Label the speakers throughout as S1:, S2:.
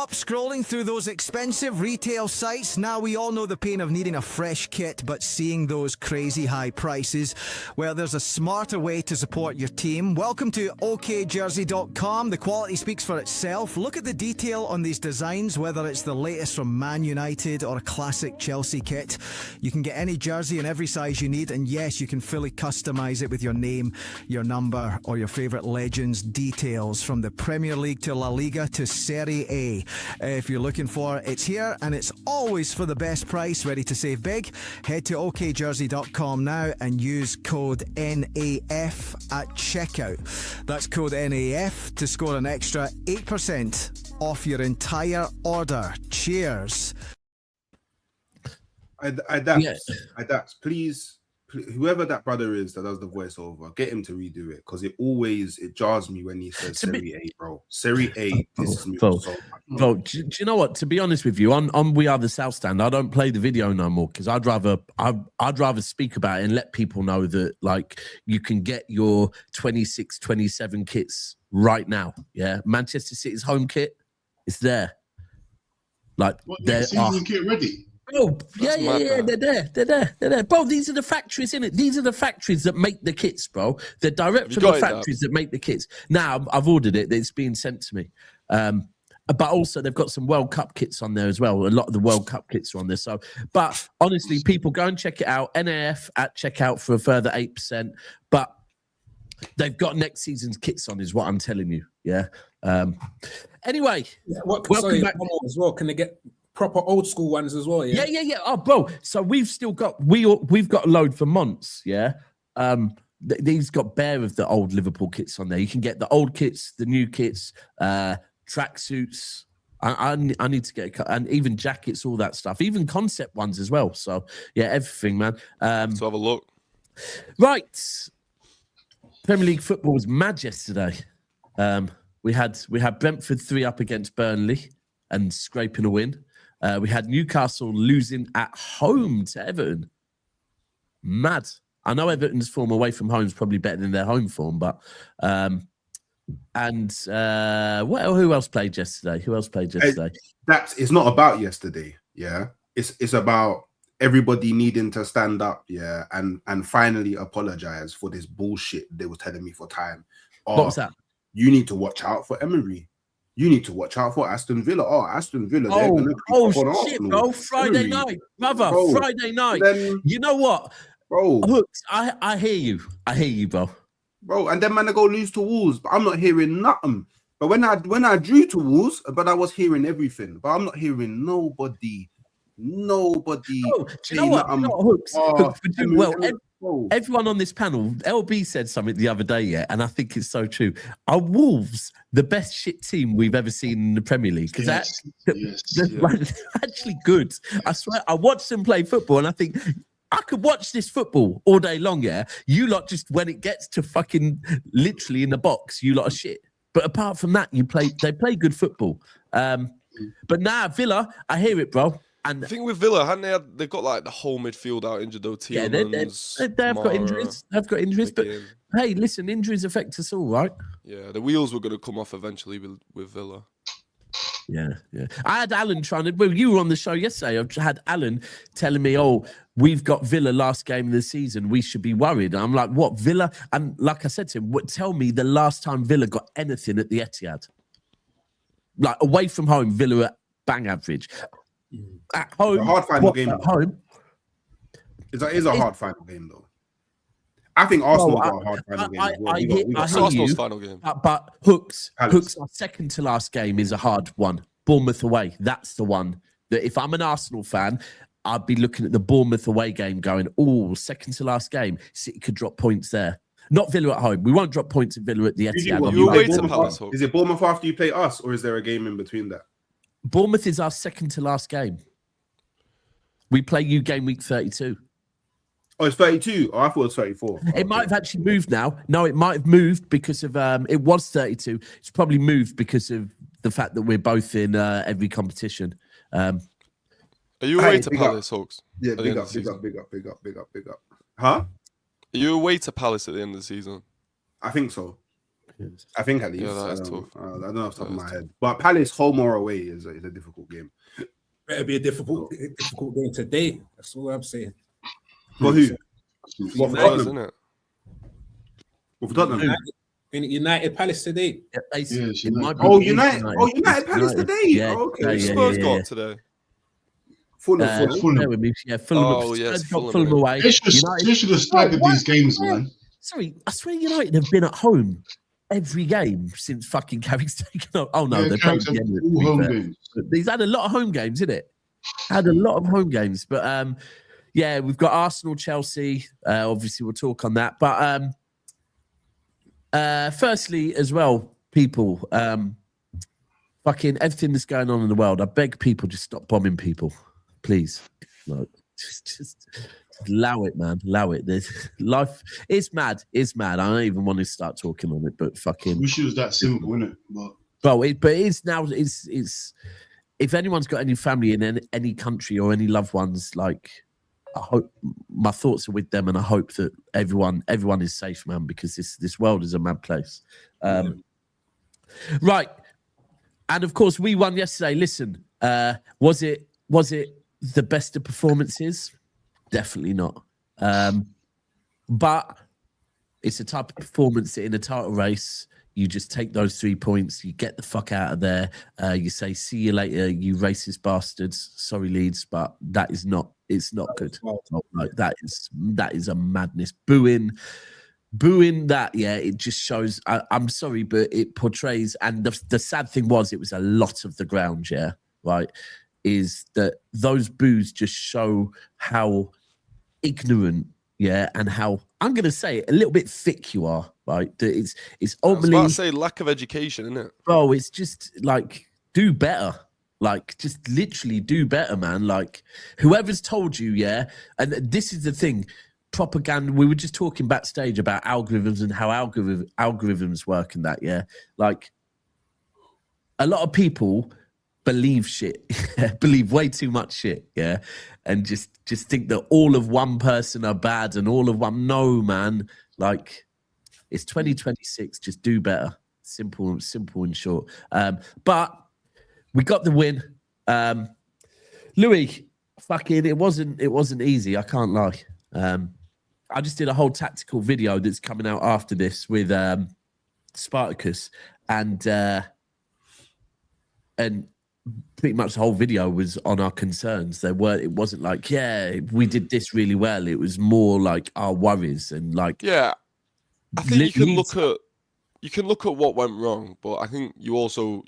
S1: Stop scrolling through those expensive retail sites. Now we all know the pain of needing a fresh kit, but seeing those crazy high prices. Well, there's a smarter way to support your team. Welcome to okjersey.com. The quality speaks for itself. Look at the detail on these designs, whether it's the latest from Man United or a classic Chelsea kit. You can get any jersey in every size you need, and yes, you can fully customise it with your name, your number, or your favourite legends' details, from the Premier League to La Liga to Serie A. If you're looking for it, it's here, and it's always for the best price. Ready to save big? Head to okjersey.com now and use code NAF at checkout. That's code NAF to score an extra 8% off your entire order. Cheers.
S2: Adapt, please, whoever that brother is that does the voiceover, get him to redo it, because it jars me when he says Serie A, bro. Serie A pisses me off so much.
S3: Bro, do you know what? To be honest with you, on We Are the South Stand, I don't play the video no more, because I'd rather speak about it and let people know that, like, you can get your 26, 27 kits right now. Yeah, Manchester City's home kit, it's there. Like,
S4: they're season kit ready.
S3: Oh, yeah, they're there. Bro, these are the factories, innit? These are the factories that make the kits, bro. They're direct from the factories that make the kits. Now, I've ordered it. It's being sent to me. But also, they've got some World Cup kits on there as well. A lot of the World Cup kits are on there. So, but honestly, people, go and check it out. NAF at checkout for a further 8%. But they've got next season's kits on, is what I'm telling you. Yeah. Anyway, welcome back
S5: as well. Can they get proper old school ones as well?
S3: Yeah. Oh, bro. So we've still got we've got a load for months. Yeah. These got bare of the old Liverpool kits on there. You can get the old kits, the new kits, tracksuits. I need to get and even jackets, all that stuff, even concept ones as well. So yeah, everything, man.
S6: Let's have a look.
S3: Right. Premier League football was mad yesterday. We had Brentford 3-up against Burnley and scraping a win. We had Newcastle losing at home to Everton. Mad. I know Everton's form away from home is probably better than their home form, but who else played yesterday?
S2: It's not about yesterday, yeah. It's about everybody needing to stand up, yeah, and finally apologize for this bullshit they were telling me for time.
S3: What was that?
S2: You need to watch out for Emery. You need to watch out for Aston Villa. Aston Villa.
S3: Shit, bro. Friday night, brother. Bro. Friday night. You know what?
S2: Bro.
S3: Hooks, I hear you. I hear you, bro.
S2: Bro, and then man, I go lose to Wolves, but I'm not hearing nothing. But when I drew to Wolves, but I was hearing everything. But I'm not hearing nobody.
S3: Oh, do you know what? Hooks, everyone on this panel, LB said something the other day, yeah, and I think it's so true. Are Wolves the best shit team we've ever seen in the Premier League? Because they're actually good. I swear, I watched them play football, and I think I could watch this football all day long, yeah? You lot just, when it gets to fucking literally in the box, you lot are shit. But apart from that, they play good football. But now, Villa, I hear it, bro. And
S6: I think with Villa, they've got like the whole midfield out injured though.
S3: Yeah, they've got injuries. They've got injuries, but hey, listen, injuries affect us all, right?
S6: Yeah, the wheels were going to come off eventually with Villa.
S3: Yeah. I had Alan you were on the show yesterday. I had Alan telling me, "Oh, we've got Villa last game of the season. We should be worried." And I'm like, "What, Villa?" And like I said to him, tell me the last time Villa got anything at the Etihad. Like away from home, Villa were bang average. At home,
S2: a hard final game.
S3: At home,
S2: it's a hard final game though. I think Arsenal got a hard final game.
S6: Arsenal's final game.
S3: But Hooks, our second to last game is a hard one. Bournemouth away. That's the one that if I'm an Arsenal fan, I'd be looking at the Bournemouth away game going, oh, second to last game. City could drop points there. Not Villa at home. We won't drop points at Villa at the Etihad.
S2: Is it Bournemouth after you play us, or is there a game in between that?
S3: Bournemouth is our second to last game. We play you game week 32.
S2: Oh, it's 32. Oh, I thought it was 34.
S3: It might have actually moved now. No, it might have moved because of it was 32. It's probably moved because of the fact that we're both in every competition.
S6: Are you away to Palace, Hawks?
S2: Yeah, big up. Huh?
S6: Are you away to Palace at the end of the season?
S2: I think so. I think at least.
S6: Yeah, that's
S2: I
S6: tough.
S2: don't know off the top of my head. But Palace home or away is a difficult game.
S5: Better be a difficult game today. That's all I'm saying.
S2: For who?
S6: For us, isn't it?
S2: For Tottenham.
S5: United Palace today.
S2: United Palace today.
S3: Yeah.
S2: Okay.
S6: Spurs got today.
S2: Fulham.
S6: Oh, yes,
S3: Fulham away.
S4: They should have staggered these games, man.
S3: Sorry, I swear United have been at home every game since fucking Carrick's taken up. Oh no, they're playing the Emirates,
S4: home games.
S3: He's had a lot of home games, isn't it? Had a lot of home games, but yeah, we've got Arsenal, Chelsea. Obviously, we'll talk on that. But firstly, as well, people, fucking everything that's going on in the world. I beg people just stop bombing people, please. Like, just allow it, man. Allow it. Life is mad. It's mad. I don't even want to start talking on it, but fucking.
S4: Wish it was that simple, isn't it?
S3: But it is now. It's. If anyone's got any family in any country or any loved ones, like, I hope my thoughts are with them, and I hope that everyone is safe, man, because this world is a mad place. Right, and of course we won yesterday. Listen, was it the best of performances? Definitely not. But it's a type of performance in a title race. You just take those 3 points, you get the fuck out of there. You say, see you later, you racist bastards. Sorry, Leeds, but it's not good. Like, that is a madness. Booing that, yeah, it just shows, I'm sorry, but it portrays, and the sad thing was, it was a lot of the ground, yeah, right, is that those boos just show how ignorant, yeah, and how, I'm going to say it, a little bit thick you are, right? It's ultimately...
S6: I was about to say lack of education, isn't it?
S3: Bro, it's just like, do better. Like, just literally do better, man. Like, whoever's told you, yeah, and this is the thing, propaganda, we were just talking backstage about algorithms and how algorithms work and that, yeah? Like, a lot of people believe shit, believe way too much shit, yeah? And just think that all of one person are bad and all of one, no, man. Like, it's 2026, just do better. Simple and short. But we got the win. Louis, fucking, it wasn't easy, I can't lie. I just did a whole tactical video that's coming out after this with Spartacus, and pretty much the whole video was on our concerns. It wasn't like, yeah, we did this really well. It was more like our worries and like,
S6: yeah. I think you can look at what went wrong, but I think you also,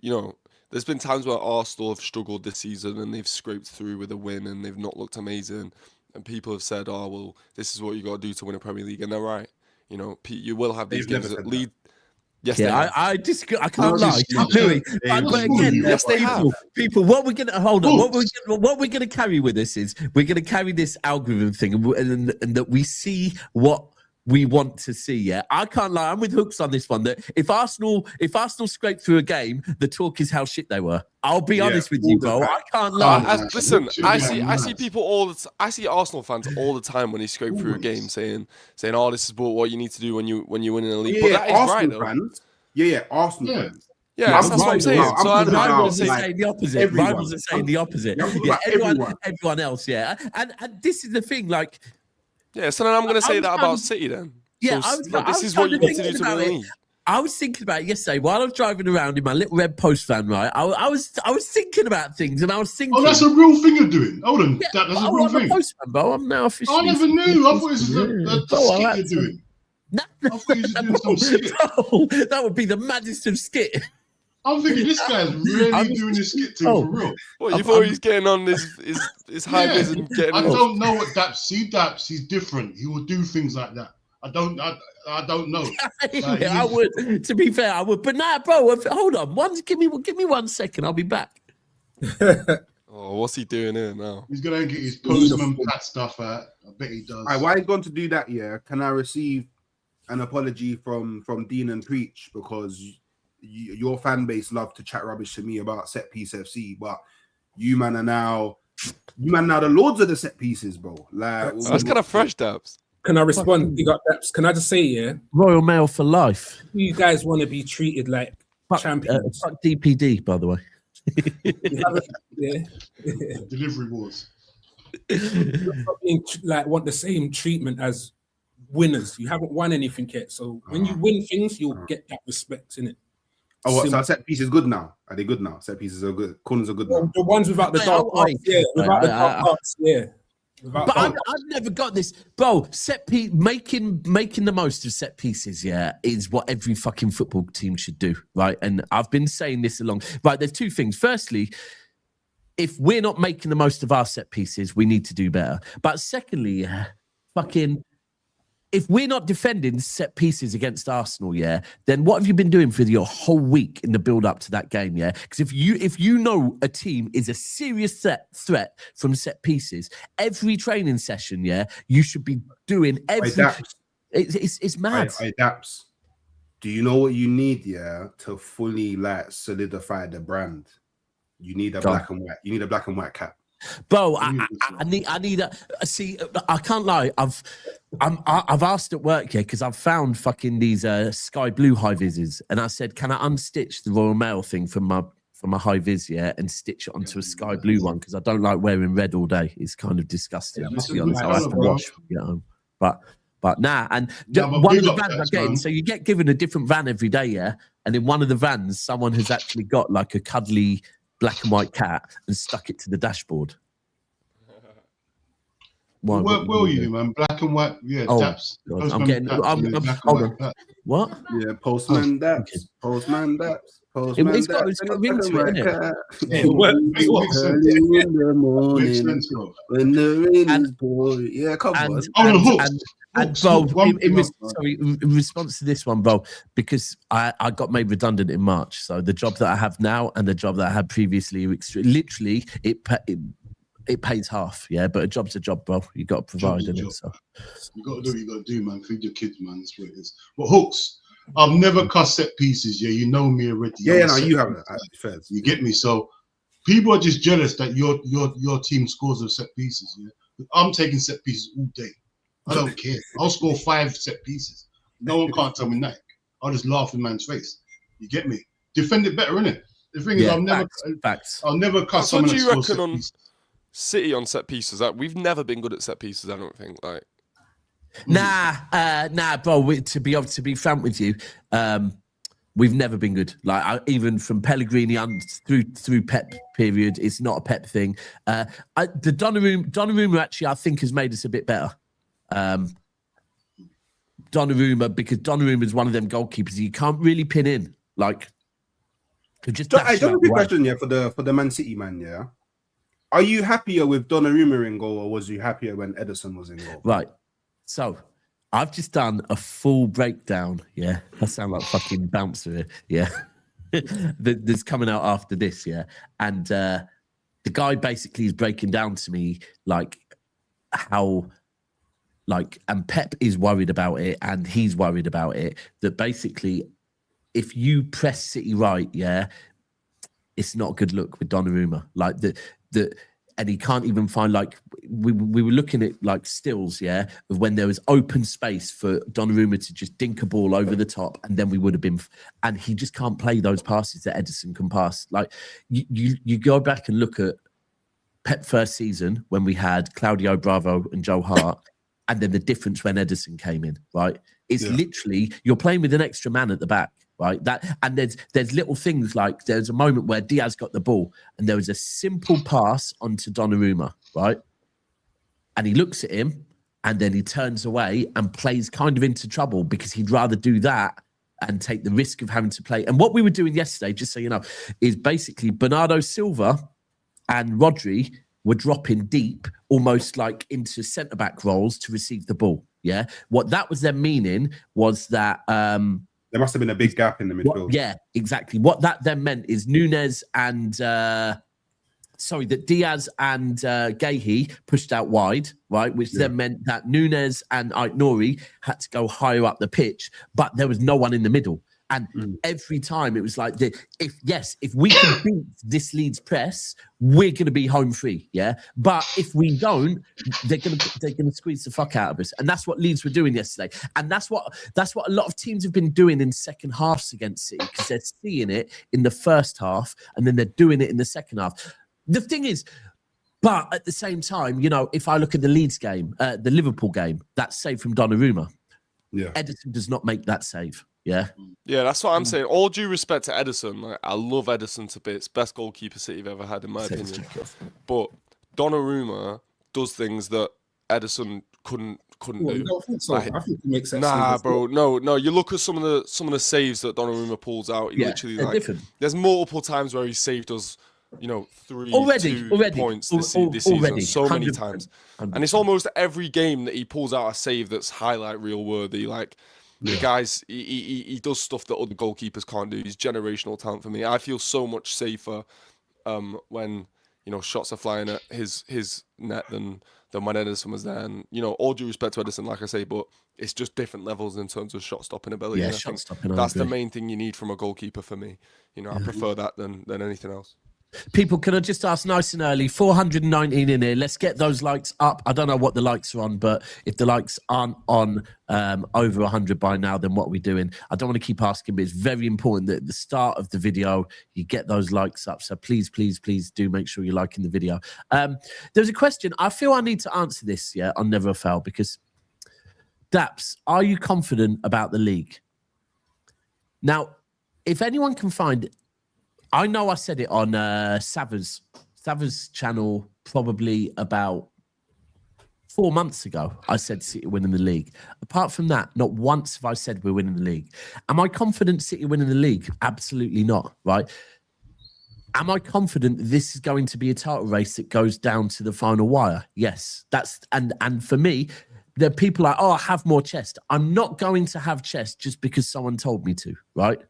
S6: there's been times where Arsenal have struggled this season and they've scraped through with a win and they've not looked amazing. And people have said, oh, well, this is what you got to do to win a Premier League. And they're right. You will have these games that lead. Yes,
S3: yeah, I can't lie, Louis. But again,
S6: yes, they have.
S3: People, what we're gonna hold on. What we're gonna carry with this is we're gonna carry this algorithm thing, and that we see what we want to see. Yeah, I can't lie. I'm with Hooks on this one. That if Arsenal scrape through a game, the talk is how shit they were. I'll be honest with you, bro. I can't lie.
S6: Listen, I see people I see Arsenal fans all the time when they scrape through a game saying, "Oh, this is what you need to do when you win in the league."
S2: Yeah,
S6: but that is
S2: Arsenal
S6: right, though.
S2: fans. Yeah, Arsenal fans.
S6: Yeah, that's what I'm saying. So
S3: rivals are saying the opposite. Rivals are saying the opposite. Yeah, everyone else. Yeah, and this is the thing. Like,
S6: yeah. So then I'm going to say that about City then.
S3: Yeah,
S6: so, this is what you need to do to win the league.
S3: I was thinking about it yesterday while I was driving around in my little red Post van, right? I was thinking about things, and I was thinking.
S4: Oh, that's a real thing you're doing. Hold on,
S3: yeah,
S4: that's a real thing.
S3: Post van, bro. I'm now officially.
S4: I never knew. I thought it was a skit you're doing.
S3: No,
S4: I thought you were doing some skit.
S3: Bro, that would be the maddest of skit.
S4: I'm thinking this guy's really doing this skit thing for real.
S6: What, you thought he was getting on his high vis and getting?
S4: I don't know what Daps. See, Daps, he's different. He will do things like that. I don't know.
S3: Yeah, I would. To be fair, I would. But nah, bro. Hold on. Give me 1 second. I'll be back.
S6: Oh, what's he doing here now?
S4: He's gonna get his postman pat stuff out. I bet he does.
S2: Why he's gone to do that? Yeah, can I receive an apology from Dean and Preach, because your fan base love to chat rubbish to me about set piece FC, but you man are now the lords of the set pieces, bro. Like,
S6: that's kind of fresh, Dabs.
S5: Can I respond? Big up Daps. Can I just say, yeah,
S3: Royal Mail for life.
S5: you guys want to be treated like champions.
S3: Fuck DPD, by the way.
S5: Yeah.
S4: Delivery wars.
S5: Want the same treatment as winners. You haven't won anything yet, so when you win things, you'll get that respect in it.
S2: Oh, what? So set piece is good now. Are they good now? Set pieces are good. Corners are good now.
S5: The ones without the dark parts, yeah. Without the dark parts, yeah.
S3: But I've never got this, bro. Set piece, making the most of set pieces, yeah, is what every fucking football team should do, right? And I've been saying this along. Right, there's two things. Firstly, if we're not making the most of our set pieces, we need to do better. But secondly, if we're not defending set pieces against Arsenal, yeah, then what have you been doing for your whole week in the build-up to that game, yeah? Because if you know a team is a serious threat from set pieces, every training session, yeah, you should be doing every... It's mad.
S2: Daps. Do you know what you need, yeah, to fully solidify the brand? You need a black and white. You need a black and white cap.
S3: Bro, I need a. See, I can't lie. I've asked at work here because I've found fucking these sky blue high vises, and I said, can I unstitch the Royal Mail thing from my high vis, yeah, and stitch it onto a sky blue one because I don't like wearing red all day. It's kind of disgusting. To be honest, I have to wash when I get home. But nah, and one of the vans I get in, so you get given a different van every day, yeah, and in one of the vans, someone has actually got like a cuddly black and white cat and stuck it to the dashboard.
S4: Where will you, man? Black and white, yeah. Daps.
S3: I'm getting. Hold on. What?
S2: Yeah, Postman Daps. Okay. Postman Daps. Postman
S3: it's got a ring to it, isn't
S2: it? Makes sense, bro. When the rain is pouring. Yeah, come on.
S3: And bro, in response to this one, bro, because I got made redundant in March, so the job that I have now and the job that I had previously, literally, it pays half, yeah. But a job's a job, bro. You got to provide it. So
S4: you got to do what you got to do, man. Feed your kids, man. That's what it is. But Hooks, I've never cussed set pieces. Yeah, you know me already.
S2: Yeah, no, you haven't.
S4: You get me. So people are just jealous that your team scores of set pieces. Yeah, I'm taking set pieces all day. I don't care. I'll score 5 set pieces. No one can't tell me nothing. I'll just laugh in man's face. You get me? Defend it better, innit? The thing is, I'll never cuss someone.
S6: What do you reckon on City on set pieces? We've never been good at set pieces. I don't think.
S3: Nah, bro. To be frank with you, we've never been good. Even from Pellegrini on through Pep period, it's not a Pep thing. The Donnarumma actually, I think, has made us a bit better. Donnarumma, because Donnarumma is one of them goalkeepers you can't really pin in. Just
S2: I don't have a question, yeah, for the Man City man, yeah. Are you happier with Donnarumma in goal, or was you happier when Ederson was in goal?
S3: Right. So I've just done a full breakdown. Yeah, I sound like fucking bouncer here. Yeah, that's coming out after this. Yeah, and the guy basically is breaking down to me how. And Pep is worried about it, and he's worried about it. That basically, if you press City right, yeah, it's not a good look with Donnarumma. And he can't even find we were looking at stills, yeah, of when there was open space for Donnarumma to just dink a ball over the top, and then we would have been. And he just can't play those passes that Ederson can pass. You go back and look at Pep first season when we had Claudio Bravo and Joe Hart. And then the difference when Ederson came in, right? It's literally you're playing with an extra man at the back, right? And there's little things like there's a moment where Diaz got the ball and there was a simple pass onto Donnarumma, right? And he looks at him and then he turns away and plays kind of into trouble because he'd rather do that and take the risk of having to play. And what we were doing yesterday, just so you know, is basically Bernardo Silva and Rodri were dropping deep, almost into centre-back roles to receive the ball, yeah? What that was then meaning was that...
S2: there must have been a big gap in the midfield.
S3: Yeah, exactly. What that then meant is Nunez and... that Diaz and Guehi pushed out wide, right? Which then meant that Nunez and Aït-Nouri had to go higher up the pitch, but there was no one in the middle. And every time it was like, if we can beat this Leeds press, we're going to be home free, yeah. But if we don't, they're going to squeeze the fuck out of us, and that's what Leeds were doing yesterday. And that's what a lot of teams have been doing in second halves against City, because they're seeing it in the first half and then they're doing it in the second half. The thing is, but at the same time, you know, if I look at the Leeds game, the Liverpool game, that save from Donnarumma, Ederson does not make that save. Yeah,
S6: that's what I'm saying. All due respect to Ederson, like, I love Ederson to bits. Best goalkeeper City have ever had, in my opinion. But Donnarumma does things that Ederson couldn't do.
S5: I don't think so.
S6: Like,
S5: I think he makes that
S6: nah,
S5: save.
S6: bro, no. You look at some of the saves that Donnarumma pulls out. He literally, like,
S3: different.
S6: there's multiple times where he saved us, you know, 2 points this season, so many times. 100%. And it's almost every game that he pulls out a save that's highlight reel worthy. Like, the guys, he does stuff that other goalkeepers can't do. He's generational talent for me. I feel so much safer when, you know, shots are flying at his net than when Ederson was there. And, you know, all due respect to Ederson, like I say, but it's just different levels in terms of shot stopping ability.
S3: Yeah,
S6: and
S3: shot stopping.
S6: That's the main thing you need from a goalkeeper for me. You know, I prefer that than anything else.
S3: People, can I just ask nice and early, 419 in here. Let's get those likes up. I don't know what the likes are on, but if the likes aren't on over 100 by now, then what are we doing? I don't want to keep asking, but it's very important that at the start of the video, you get those likes up. So please, please, please do make sure you're liking the video. There's a question. I feel I need to answer this, on Never Fail, because Daps, are you confident about the league? Now, if anyone can find it, I know I said it on Sava's channel probably about 4 months ago. I said City winning the league. Apart from that, not once have I said we're winning the league. Am I confident City winning the league? Absolutely not, right? Am I confident this is going to be a title race that goes down to the final wire? Yes. And for me, there are people like, I have more chest. I'm not going to have chest just because someone told me to, right?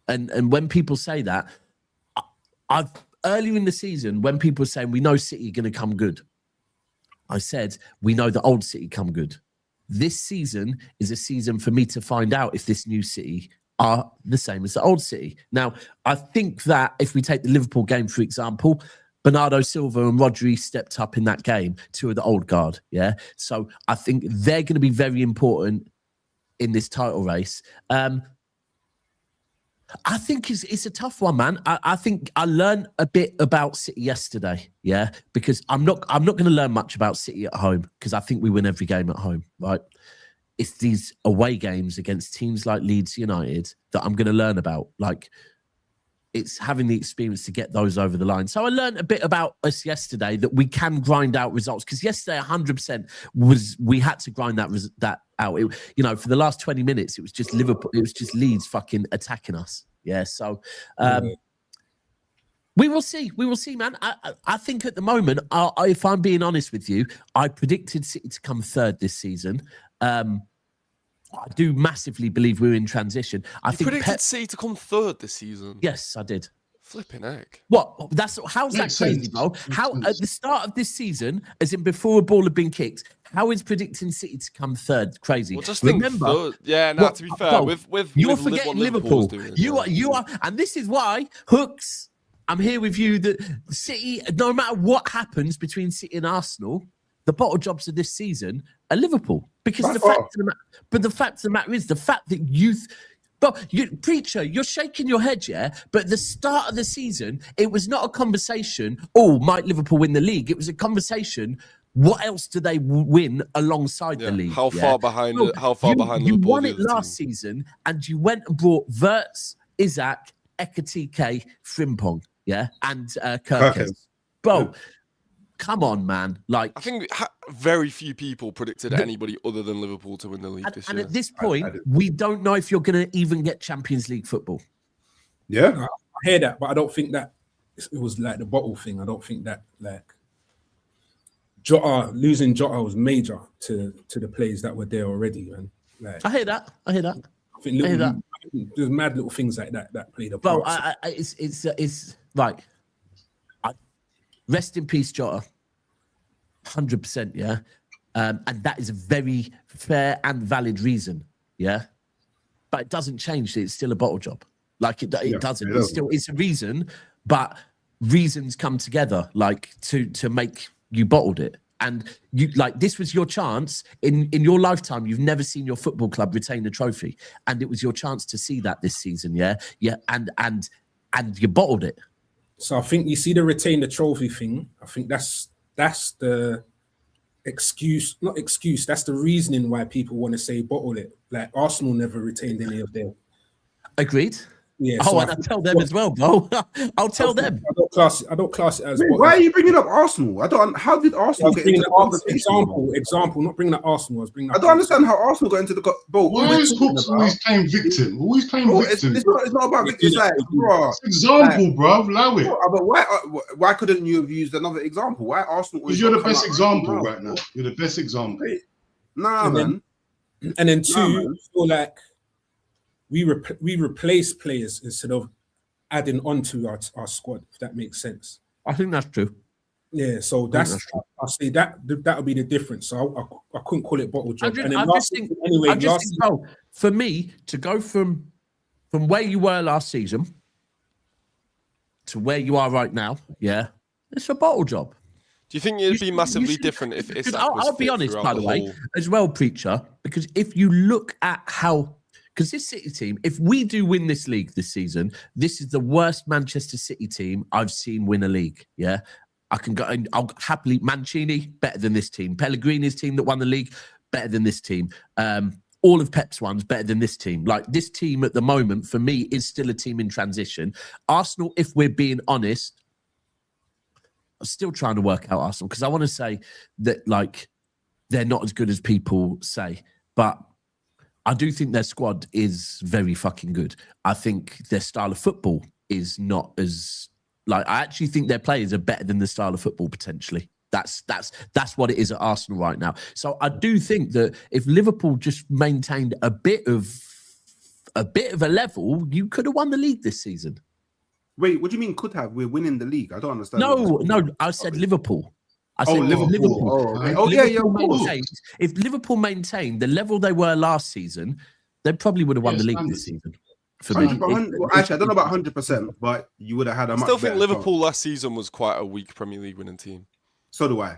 S3: And when people say that, earlier in the season, when people were saying we know City are going to come good, I said we know the old City come good. This season is a season for me to find out if this new City are the same as the old City. Now, I think that if we take the Liverpool game, for example, Bernardo Silva and Rodri stepped up in that game, two of the old guard, So I think they're going to be very important in this title race. I think it's a tough one, man. I think I learned a bit about City yesterday, because I'm not going to learn much about City at home, because I think we win every game at home, right? It's these away games against teams like Leeds United that I'm going to learn about. Like, it's having the experience to get those over the line. So I learned a bit about us yesterday, that we can grind out results, because yesterday 100% we had to grind that out. For the last 20 minutes, it was just Liverpool. It was just Leeds fucking attacking us. So we will see. We will see, man. I think at the moment, if I'm being honest with you, I predicted City to come third this season. I do massively believe we're in transition. I think
S6: predicted City to come third this season.
S3: Yes, I did.
S6: Flipping heck.
S3: What? How's that crazy, bro? How at the start of this season, as in before a ball had been kicked, how is predicting City to come third crazy?
S6: Well, just
S3: remember,
S6: third. To be fair,
S3: bro, you're forgetting Liverpool. You are, and this is why Hooks. I'm here with you. That City, no matter what happens between City and Arsenal, the bottle jobs of this season are Liverpool. Because the fact of the matter is the fact that Preacher, you're shaking your head, but at the start of the season, it was not a conversation, might Liverpool win the league? It was a conversation, what else do they win alongside the league?
S6: How far behind Liverpool?
S3: You won it last season, and you went and brought Wirtz, Isaac, Ekatike, Frimpong, and Kirkes. Bro, come on, man. Like,
S6: I think very few people predicted anybody other than Liverpool to win the league this year.
S3: And at this point, we don't know if you're going to even get Champions League football.
S5: I hear that, but I don't think that it was like the bottle thing. I don't think that, like, losing Jota was major to the players that were there already, man. Like,
S3: I hear that. I
S5: think there's mad little things like that played a
S3: part.
S5: Bro,
S3: it's right. Rest in peace, Jota. 100%, and that is a very fair and valid reason, But but it doesn't change that it's still a bottle job. Like it doesn't.
S2: It
S3: It's still it's a reason, but reasons come together like to make you bottled it. And you like this was your chance in your lifetime. You've never seen your football club retain a trophy, and it was your chance to see that this season. Yeah, and you bottled it.
S5: So I think you see the retain the trophy thing. I think that's the excuse, not excuse. That's the reasoning why people want to say bottle it. Like Arsenal never retained any of their.
S3: Agreed.
S5: Yeah.
S3: Oh, and I tell them as well, bro. I'll tell them.
S5: I don't class it as.
S2: Wait, why are you bringing up Arsenal? I don't. How did Arsenal get into the conversation?
S5: Example. Not bringing up Arsenal. I was bringing up.
S2: I don't understand how Arsenal got into the. Bro,
S4: why is Hooks always playing victim? Always playing victim.
S2: It's not about victim. It's like, bro.
S4: Example, bro. Allow it.
S2: But why couldn't you have used another example? Why Arsenal?
S4: Because you're the best example right now. You're the best example.
S2: Nah, man.
S5: And then two, I feel like we replace players instead of adding on to our squad, if that makes sense.
S3: I think that's true.
S5: Yeah, so I'll say that'll be the difference. So I couldn't call it bottle job.
S3: For me to go from where you were last season to where you are right now, yeah, it's a bottle job.
S6: Do you think it'd be massively different if Isak was
S3: I'll be honest, by the way, as well, Preacher, because if you look at how. Because this City team, if we do win this league this season, this is the worst Manchester City team I've seen win a league. Yeah, I can go and I'll happily Mancini better than this team. Pellegrini's team that won the league better than this team. All of Pep's ones better than this team. Like this team at the moment for me is still a team in transition. Arsenal, if we're being honest, I'm still trying to work out Arsenal because I want to say that like they're not as good as people say, but. I do think their squad is very fucking good. I think their style of football is not as like. I actually think their players are better than the style of football potentially. That's what it is at Arsenal right now. So I do think that if Liverpool just maintained a bit of a level, you could have won the league this season.
S2: Wait, what do you mean could have? We're winning the league. I don't understand.
S3: No, I said Liverpool. I said
S2: Liverpool.
S3: If Liverpool maintained the level they were last season, they probably would have won the league this season.
S2: Actually, I don't know about 100%, but you would have had a much
S6: I still think
S2: better
S6: Liverpool last season was quite a weak Premier League winning team.
S2: So do I.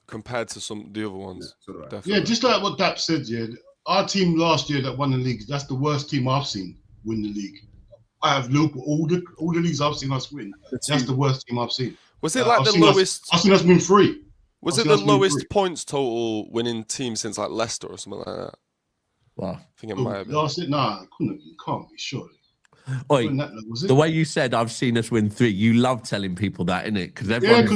S6: Compared to the other ones.
S4: Yeah, just like what Dap said, yeah. Our team last year that won the league, that's the worst team I've seen win the league. I have Liverpool, all the leagues I've seen us win. That's the worst team I've seen.
S6: Was it like the lowest?
S4: I've seen us win 3.
S6: Was it the lowest points total winning team since like Leicester or something like that?
S3: Wow.
S6: I think it might have been.
S4: Last it? Nah, it can't be, surely.
S3: Oi, the way you said I've seen us win 3, you love telling people that, innit? Because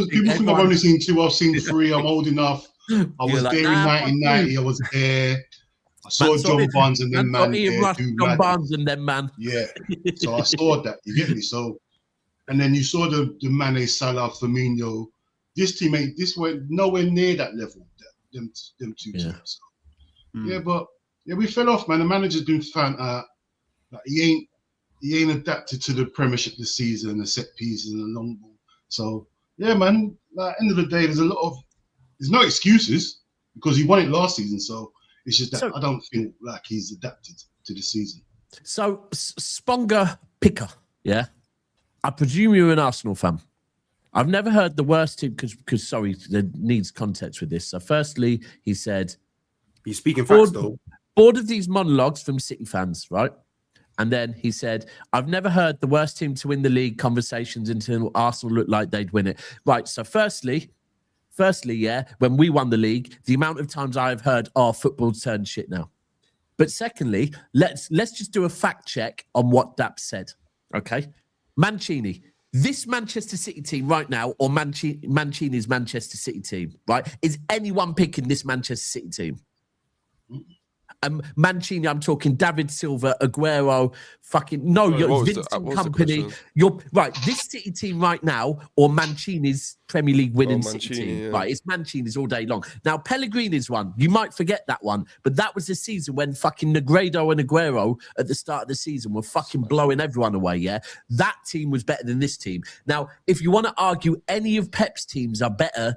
S4: people think I've only seen 2. I've seen 3. I'm old enough. I was there in 1990. I was there. I saw John Barnes and them man.
S3: John Barnes and them man.
S4: Yeah. So I saw that. You get me? So, and then you saw the Mane, Salah, Firmino. This team went nowhere near that level. Them two teams. So, yeah, but we fell off, man. The manager's been found out. Like he ain't adapted to the Premiership this season, the set pieces and the long ball. So yeah, man. Like end of the day, there's no excuses because he won it last season. So it's just that I don't feel like he's adapted to the season.
S3: So Sponga Picker, yeah. I presume you're an Arsenal fan. I've never heard the worst team because sorry, there needs context with this. So firstly, he said
S2: he's speaking facts though.
S3: Bored of these monologues from City fans, right? And then he said, I've never heard the worst team to win the league conversations until Arsenal looked like they'd win it. Right. So firstly, yeah, when we won the league, the amount of times I've heard, football's turned shit now. But secondly, let's just do a fact check on what Dap said. Okay. Mancini, this Manchester City team right now, or Mancini's Manchester City team, right? Is anyone picking this Manchester City team? Mancini, I'm talking David Silva, Aguero, you're Vincent Kompany. You're right. This City team right now, or Mancini's Premier League winning City team, yeah. Right? It's Mancini's all day long. Now Pellegrini's one, you might forget that one, but that was the season when fucking Negredo and Aguero at the start of the season were fucking blowing everyone away. Yeah, that team was better than this team. Now, if you want to argue any of Pep's teams are better,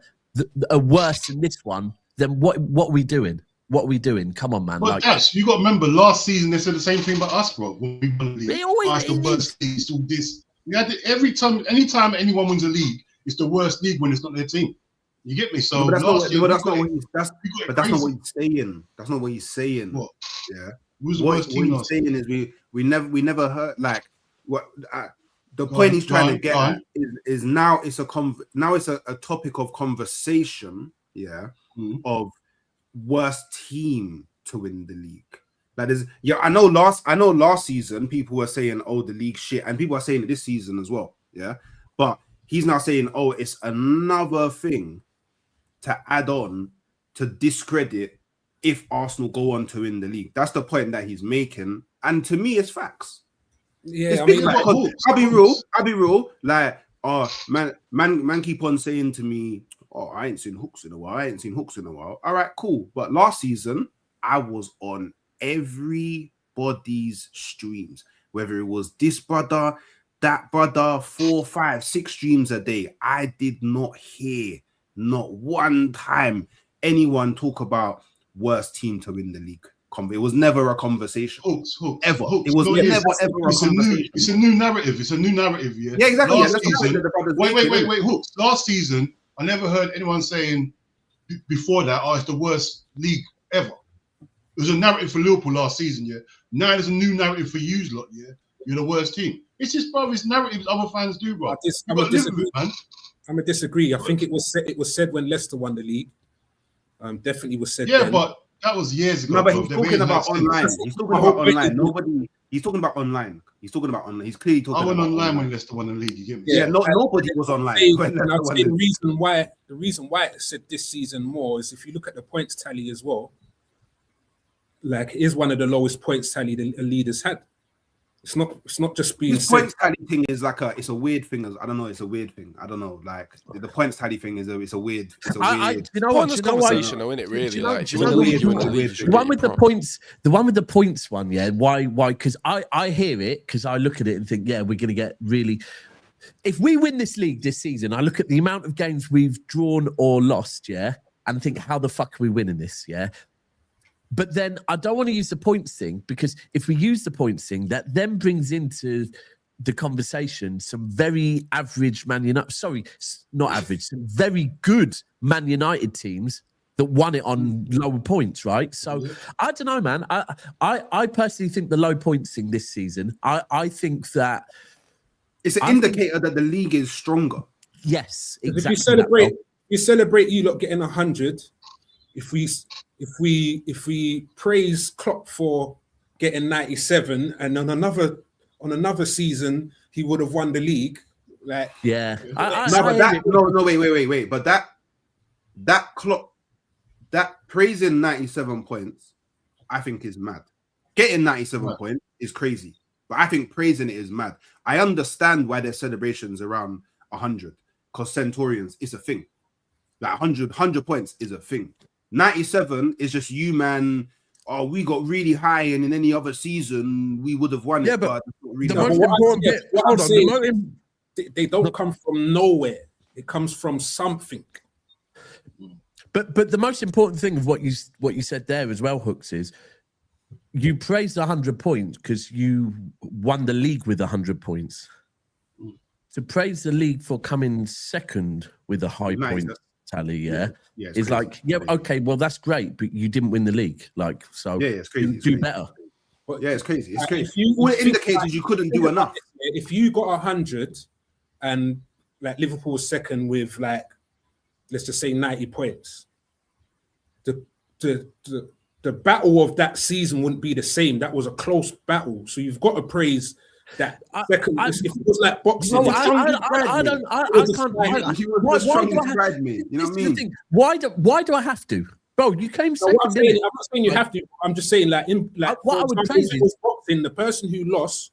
S3: are worse than this one, then what are we doing? What are we doing? Come on, man.
S4: But Daps, you got to remember, last season they said the same thing about us, bro. When we won the league.
S3: They always
S4: It's the worst league. It's all this. We had anytime anyone wins a league, it's the worst league when it's not their team. You get me? So
S2: that's
S4: last year,
S2: not what he's saying. That's not what he's saying.
S4: What?
S2: Yeah.
S4: What
S2: he's saying is we never heard like what the point he's trying to get at is now it's a topic of conversation. Yeah. Of worst team to win the league. That is, I know last season people were saying, oh, the league shit, and people are saying it this season as well. Yeah, but he's now saying, oh, it's another thing to add on to discredit if Arsenal go on to win the league. That's the point that he's making, and to me, it's facts.
S5: Yeah,
S2: I'll be real. Like, oh man keep on saying to me, oh, I ain't seen Hooks in a while. All right, cool. But last season, I was on everybody's streams, whether it was this brother, that brother, 4, 5, 6 streams a day. I did not hear not one time anyone talk about worst team to win the league. It was never a conversation.
S4: Hooks,
S2: ever.
S4: Hooks.
S2: It was never ever a conversation.
S4: It's a new narrative. It's a new narrative. Yeah.
S2: Yeah, exactly.
S4: Last season, wait, Hooks. Last season, I never heard anyone saying before that, oh, it's the worst league ever. It was a narrative for Liverpool last season, yeah. Now there's a new narrative for you lot, yeah. You're the worst team. It's just, bro, it's narratives other fans do, bro.
S5: I'm gonna disagree. I think it was said when Leicester won the league. Definitely was said.
S4: Yeah,
S5: then.
S4: but that was years ago.
S2: No, but he's talking about online. He's talking about online. He's talking about online. He's clearly talking.
S4: I went online when Leicester won the league. You get me?
S2: Yeah, nobody was online.
S5: The reason why it said this season more is if you look at the points tally as well. Like, it is one of the lowest points tally the leaders had. It's not just being
S2: this points tally thing is like it's a weird thing. I don't know. It's a weird thing. I don't know. Like the points tally thing is a weird. It's a weird.
S6: You know what? It's conversation, though, isn't it? Really,
S3: the one with the points one. Yeah. Why? Because I hear it because I look at it and think, yeah, we're gonna get really. If we win this league this season, I look at the amount of games we've drawn or lost, yeah, and think, how the fuck are we winning this? Yeah. But then I don't want to use the points thing because if we use the points thing, that then brings into the conversation some very average Man United. Sorry, not average. Some very good Man United teams that won it on lower points, right? So I don't know, man. I personally think the low points thing this season. I think that
S2: it's an indicator that the league is stronger.
S3: Yes, exactly.
S5: If you celebrate you lot getting 100. If we praise Klopp for getting 97, and on another season he would have won the league, like
S3: yeah.
S2: Wait. But that Klopp, that praising 97 points, I think is mad. Getting 97 points is crazy, but I think praising it is mad. I understand why there's celebrations around 100 because Centurions is a thing. Like 100 points is a thing. 97 is just you, man. Oh, we got really high, and in any other season we would have won it. But really
S3: the most important bit,
S5: they don't come from nowhere. It comes from something.
S3: But the most important thing of what you said there as well, Hooks, is you praised 100 points because you won the league with 100 points. To praise the league for coming second with a high point tally, it's like, okay, well that's great, but you didn't win the league, like, so
S2: it's crazy.
S3: Do better.
S2: But it's crazy. It's crazy. All it indicates is you couldn't do enough.
S5: If you got 100 and like Liverpool's second with like, let's just say 90 points, the battle of that season wouldn't be the same. That was a close battle, so you've got to praise that second. If it was like boxing,
S3: I can't.
S2: You know what I mean?
S3: Why do I have to, bro? You came second.
S5: I'm not saying you have to. I'm just saying what I would praise is boxing. The person who lost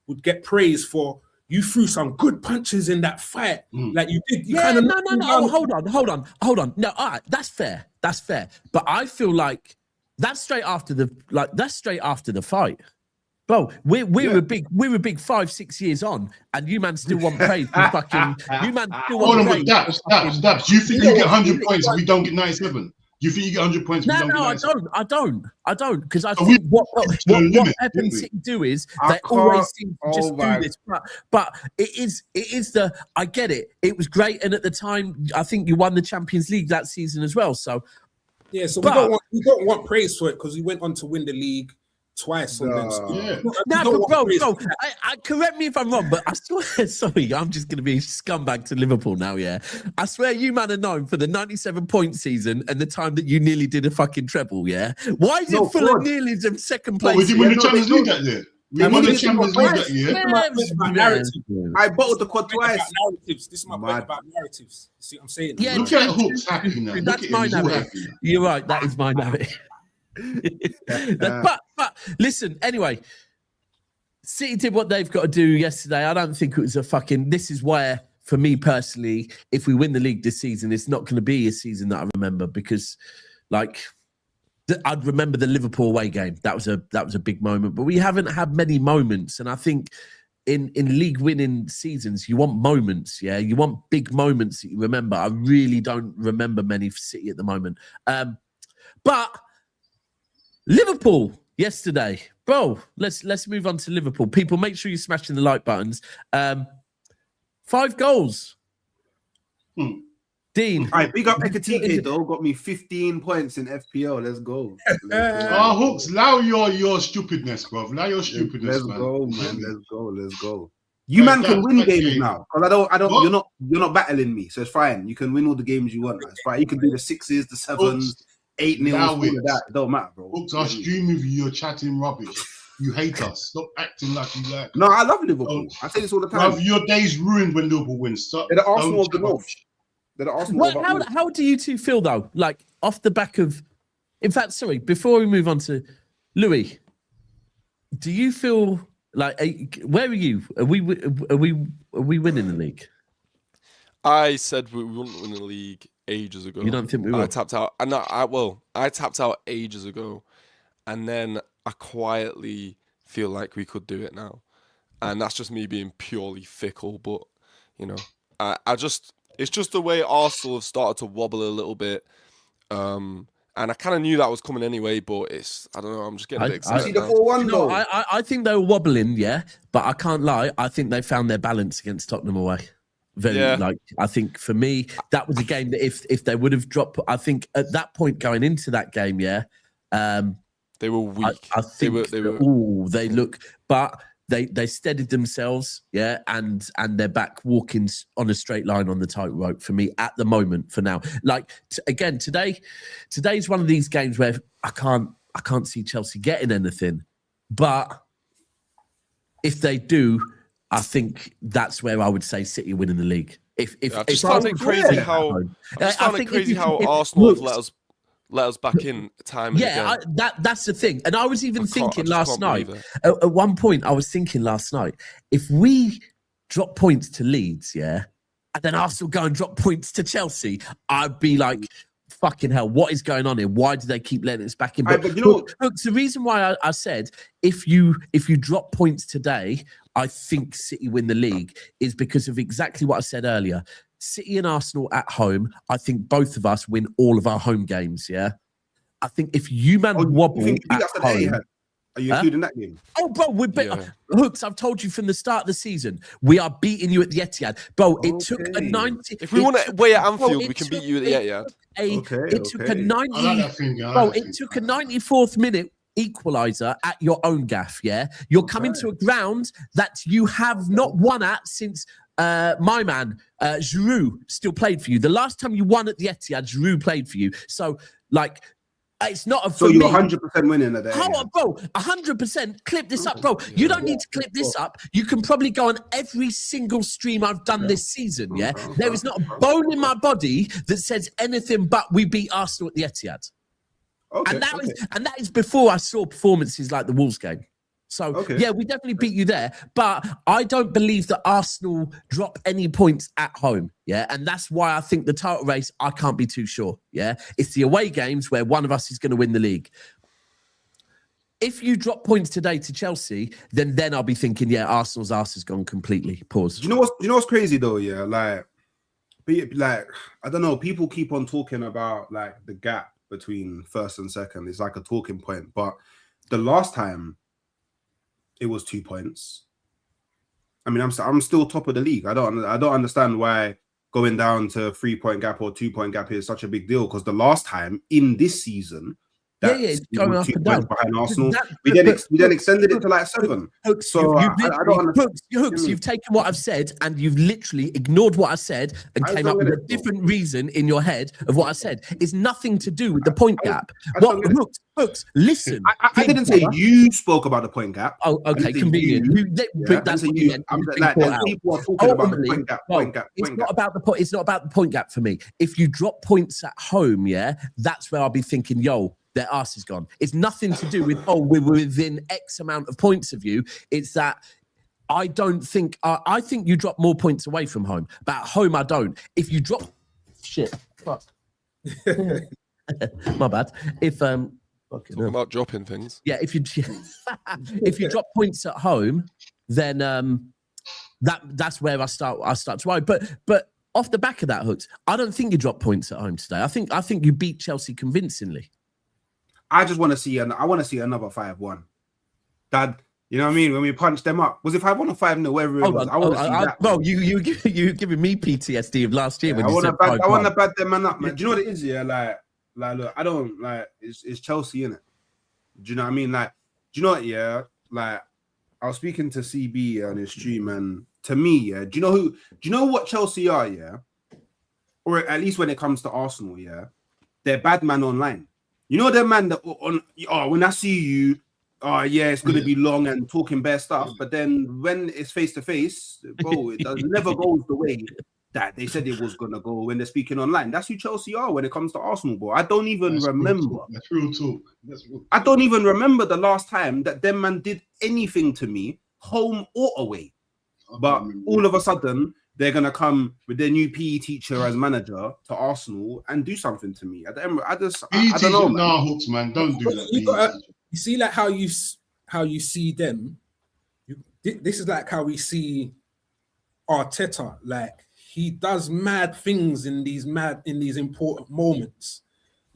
S5: would get praise for you threw some good punches in that fight, like you did. You kind of
S3: no. Hold on. No, all right, that's fair. But I feel like that's straight after the fight. Bro, we're a big 5-6 years on, and you man still want praise for fucking. You man still want praise.
S4: Dabs. Do you think you get 100 points if we don't get 97? Do you think you get 100 points?
S3: No, I don't. Because I think what Pep and City do is they always seem to just do this. But it is the, I get it. It was great. And at the time, I think you won the Champions League that season as well. So,
S5: yeah, so we don't want praise for it because we went on to win the league twice.
S3: Bro, I correct me if I'm wrong, but I swear, sorry, I'm just going to be a scumbag to Liverpool now, yeah? I swear you man are known for the 97-point season and the time that you nearly did a fucking treble, yeah? Why is it full of nearly in second place?
S4: We didn't win the Champions League that year. We won the Champions League that year.
S2: I bottled the quad twice.
S5: This is my point about narratives. See what I'm saying?
S3: Yeah,
S4: look at Hook's happy now.
S3: That's my narrative. You're right, that is my narrative. But listen, anyway, City did what they've got to do yesterday. I don't think it was this is where, for me personally, if we win the league this season, it's not going to be a season that I remember because, I'd remember the Liverpool away game. That was a big moment, but we haven't had many moments. And I think in league winning seasons, you want moments, yeah? You want big moments that you remember. I really don't remember many for City at the moment. But Liverpool yesterday, bro. Let's move on to Liverpool. People, make sure you're smashing the like buttons. 5 goals. Dean.
S2: All right, big up Ekatike though. Got me 15 points in FPL. Let's go.
S4: Hooks, allow your stupidness, bro. Allow your stupidness.
S2: Let's go, man. Let's go. You man can win games now. Because I don't. What? You're not battling me, so it's fine. You can win all the games you want. It's fine. You can do the 6s, the 7s. 8-0, that don't matter, bro.
S4: Hooks, I stream with you, you're chatting rubbish. You hate us. Stop acting like you like us.
S2: No, I love Liverpool. I say this all the time.
S4: Bruv, your day's ruined when Liverpool wins. Stop.
S2: They're the Arsenal of the North. They're the Arsenal of the North.
S3: How do you two feel, though? Like, off the back of... In fact, sorry, before we move on to Louis, do you feel like... where are you? Are we winning the league?
S6: I said we wouldn't win the league ages ago.
S3: You don't think we will?
S6: I tapped out. And I tapped out ages ago, and then I quietly feel like we could do it now, and that's just me being purely fickle. But it's just the way Arsenal have started to wobble a little bit, and I kind of knew that was coming anyway. But I don't know. I'm just getting a bit excited.
S3: I think they were wobbling, yeah, but I can't lie. I think they found their balance against Tottenham away. I think for me, that was a game that if they would have dropped, I think at that point going into that game,
S6: they were weak.
S3: I think they look, but they steadied themselves, yeah, and they're back walking on a straight line on the tightrope for me at the moment. For now, again, today's one of these games where I can't see Chelsea getting anything, but if they do, I think that's where I would say City winning the league. I
S6: just found it crazy how Arsenal have let us back in time.
S3: Yeah, that's the thing. And I was even thinking last night. At one point, I was thinking last night, if we drop points to Leeds, yeah, and then Arsenal go and drop points to Chelsea, I'd be like, fucking hell, what is going on here? Why do they keep letting us back in? But look, the reason why I said if you drop points today, I think City win the league is because of exactly what I said earlier. City and Arsenal at home, I think both of us win all of our home games, yeah? I think if you wobble at home...
S2: Are you including that game?
S3: Oh, bro, we're Hooks, I've told you from the start of the season, we are beating you at the Etihad. Bro, it took a 90...
S6: If we want to away at Anfield, we can beat you at the Etihad.
S3: It took a 94th minute equaliser at your own gaff, yeah? You're coming to a ground that you have not won at since my man, Giroud, still played for you. The last time you won at the Etihad, Giroud played for you. So, it's not a for
S2: me. So you're 100% winning at that.
S3: Bro, 100%. Clip this up, bro. You don't need to clip this up. You can probably go on every single stream I've done this season, yeah? There is not a bone in my body that says anything but we beat Arsenal at the Etihad. And that is before I saw performances like the Wolves game. So, yeah, we definitely beat you there. But I don't believe that Arsenal drop any points at home, yeah? And that's why I think the title race, I can't be too sure, yeah? It's the away games where one of us is going to win the league. If you drop points today to Chelsea, then I'll be thinking, yeah, Arsenal's arse has gone completely. Pause.
S2: Do you know what's crazy, though, yeah? I don't know, people keep on talking about, the gap between first and second. It's like a talking point. But the last time, it was 2 points. I mean, I'm still top of the league. I don't understand why going down to 3-point gap or 2-point gap is such a big deal. Because the last time in this season,
S3: it's going up
S2: 2
S3: and
S2: points
S3: down
S2: behind Arsenal. We
S3: Hooks,
S2: then extended it to like 7.
S3: Hooks,
S2: So I don't understand.
S3: Hooks, you've taken what I've said and you've literally ignored what I said and came up with a different reason in your head of what I said. It's nothing to do with the point gap. Hooks, listen.
S2: I didn't say you spoke about the point gap.
S3: Oh, okay, convenient. That's what you meant.
S2: People are talking about the point gap.
S3: It's not about the point. It's not about the point gap for me. If you drop points at home, that's where I'll be thinking, yo, their arse is gone. It's nothing to do with, we're within X amount of points of you. It's that I don't think, I think you drop more points away from home, but at home I don't. If you drop, fuck. My bad. If,
S6: talking about dropping things.
S3: Yeah, if you drop points at home, then that's where I start to worry. But off the back of that, Hooks, I don't think you drop points at home today. I think you beat Chelsea convincingly.
S2: I just want to see another 5-1. Dad, you know what I mean? When we punched them up, was it 5-1 or 5-0? Wherever it was. I want to see that.
S3: Bro, you giving me PTSD of last year.
S2: Yeah,
S3: when
S2: I want to bad them man up, man. Do you know what it is? Yeah, like look, I don't like it's Chelsea, innit? Do you know what I mean? Like, do you know what? Yeah, like I was speaking to CB on his stream, and to me, yeah, do you know what Chelsea are? Yeah, or at least when it comes to Arsenal, yeah, they're bad man online. You know them man that when I see you, it's gonna be long and talking bare stuff, but then when it's face to face, bro, it never goes the way that they said it was gonna go when they're speaking online. That's who Chelsea are when it comes to Arsenal, bro. I don't even remember.
S4: That's real talk.
S2: I don't even remember the last time that them man did anything to me, home or away. But all of a sudden, they're gonna come with their new PE teacher as manager to Arsenal and do something to me. I don't know.
S4: Nah, Hooks, man, don't do that.
S5: You see, like how you see them. This is like how we see Arteta. Like he does mad things in these important moments.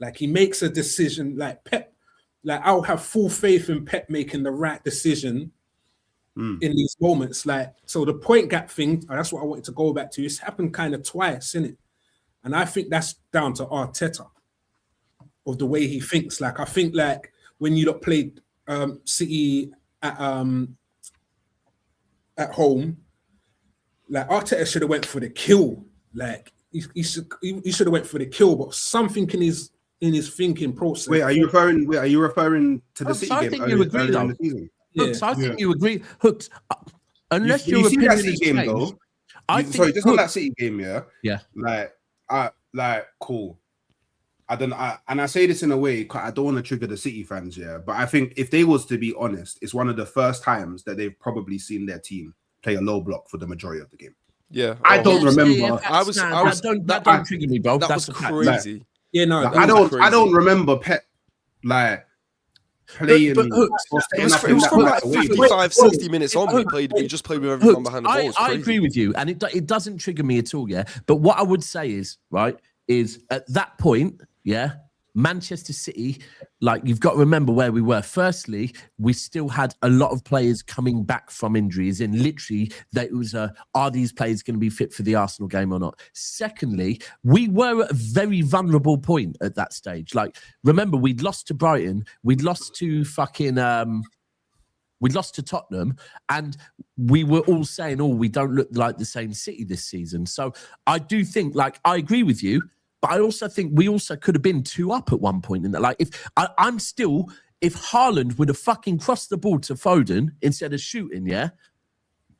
S5: Like he makes a decision. Like Pep. Like I'll have full faith in Pep making the right decision. In these moments, like, so the point gap thing, that's what I wanted to go back to. It's happened kind of twice, innit? And I think that's down to Arteta of the way he thinks. Like, I think like when you lot played City at home, like Arteta should have went for the kill. Like he should have went for the kill, but something in his thinking process.
S2: Are you referring to the City game?
S3: I think you agree though. Hooks, I think you agree. Hooks, unless
S2: you see that City game though.
S3: On
S2: that City game,
S3: yeah.
S2: Like, cool. And I say this in a way, I don't want to trigger the City fans, but I think if they was to be honest, it's one of the first times that they've probably seen their team play a low block for the majority of the game.
S6: Yeah,
S2: I don't remember.
S3: That don't trigger me, bro.
S6: That's crazy.
S2: I don't remember Pep like. Playing,
S6: it was from like 55, 60 minutes on. We just played with everyone behind the ball.
S3: I agree with you, and it doesn't trigger me at all. Yeah, but what I would say is at that point, Manchester City, like you've got to remember where we were. Firstly, we still had a lot of players coming back from injuries, and literally, that was are these players going to be fit for the Arsenal game or not? Secondly, we were at a very vulnerable point at that stage. Like, remember, we'd lost to Brighton, we'd lost to we'd lost to Tottenham, and we were all saying, we don't look like the same City this season. So I do think, like, I agree with you. But I also think we also could have been 2 up at one point in that. Like, if Haaland would have fucking crossed the ball to Foden instead of shooting,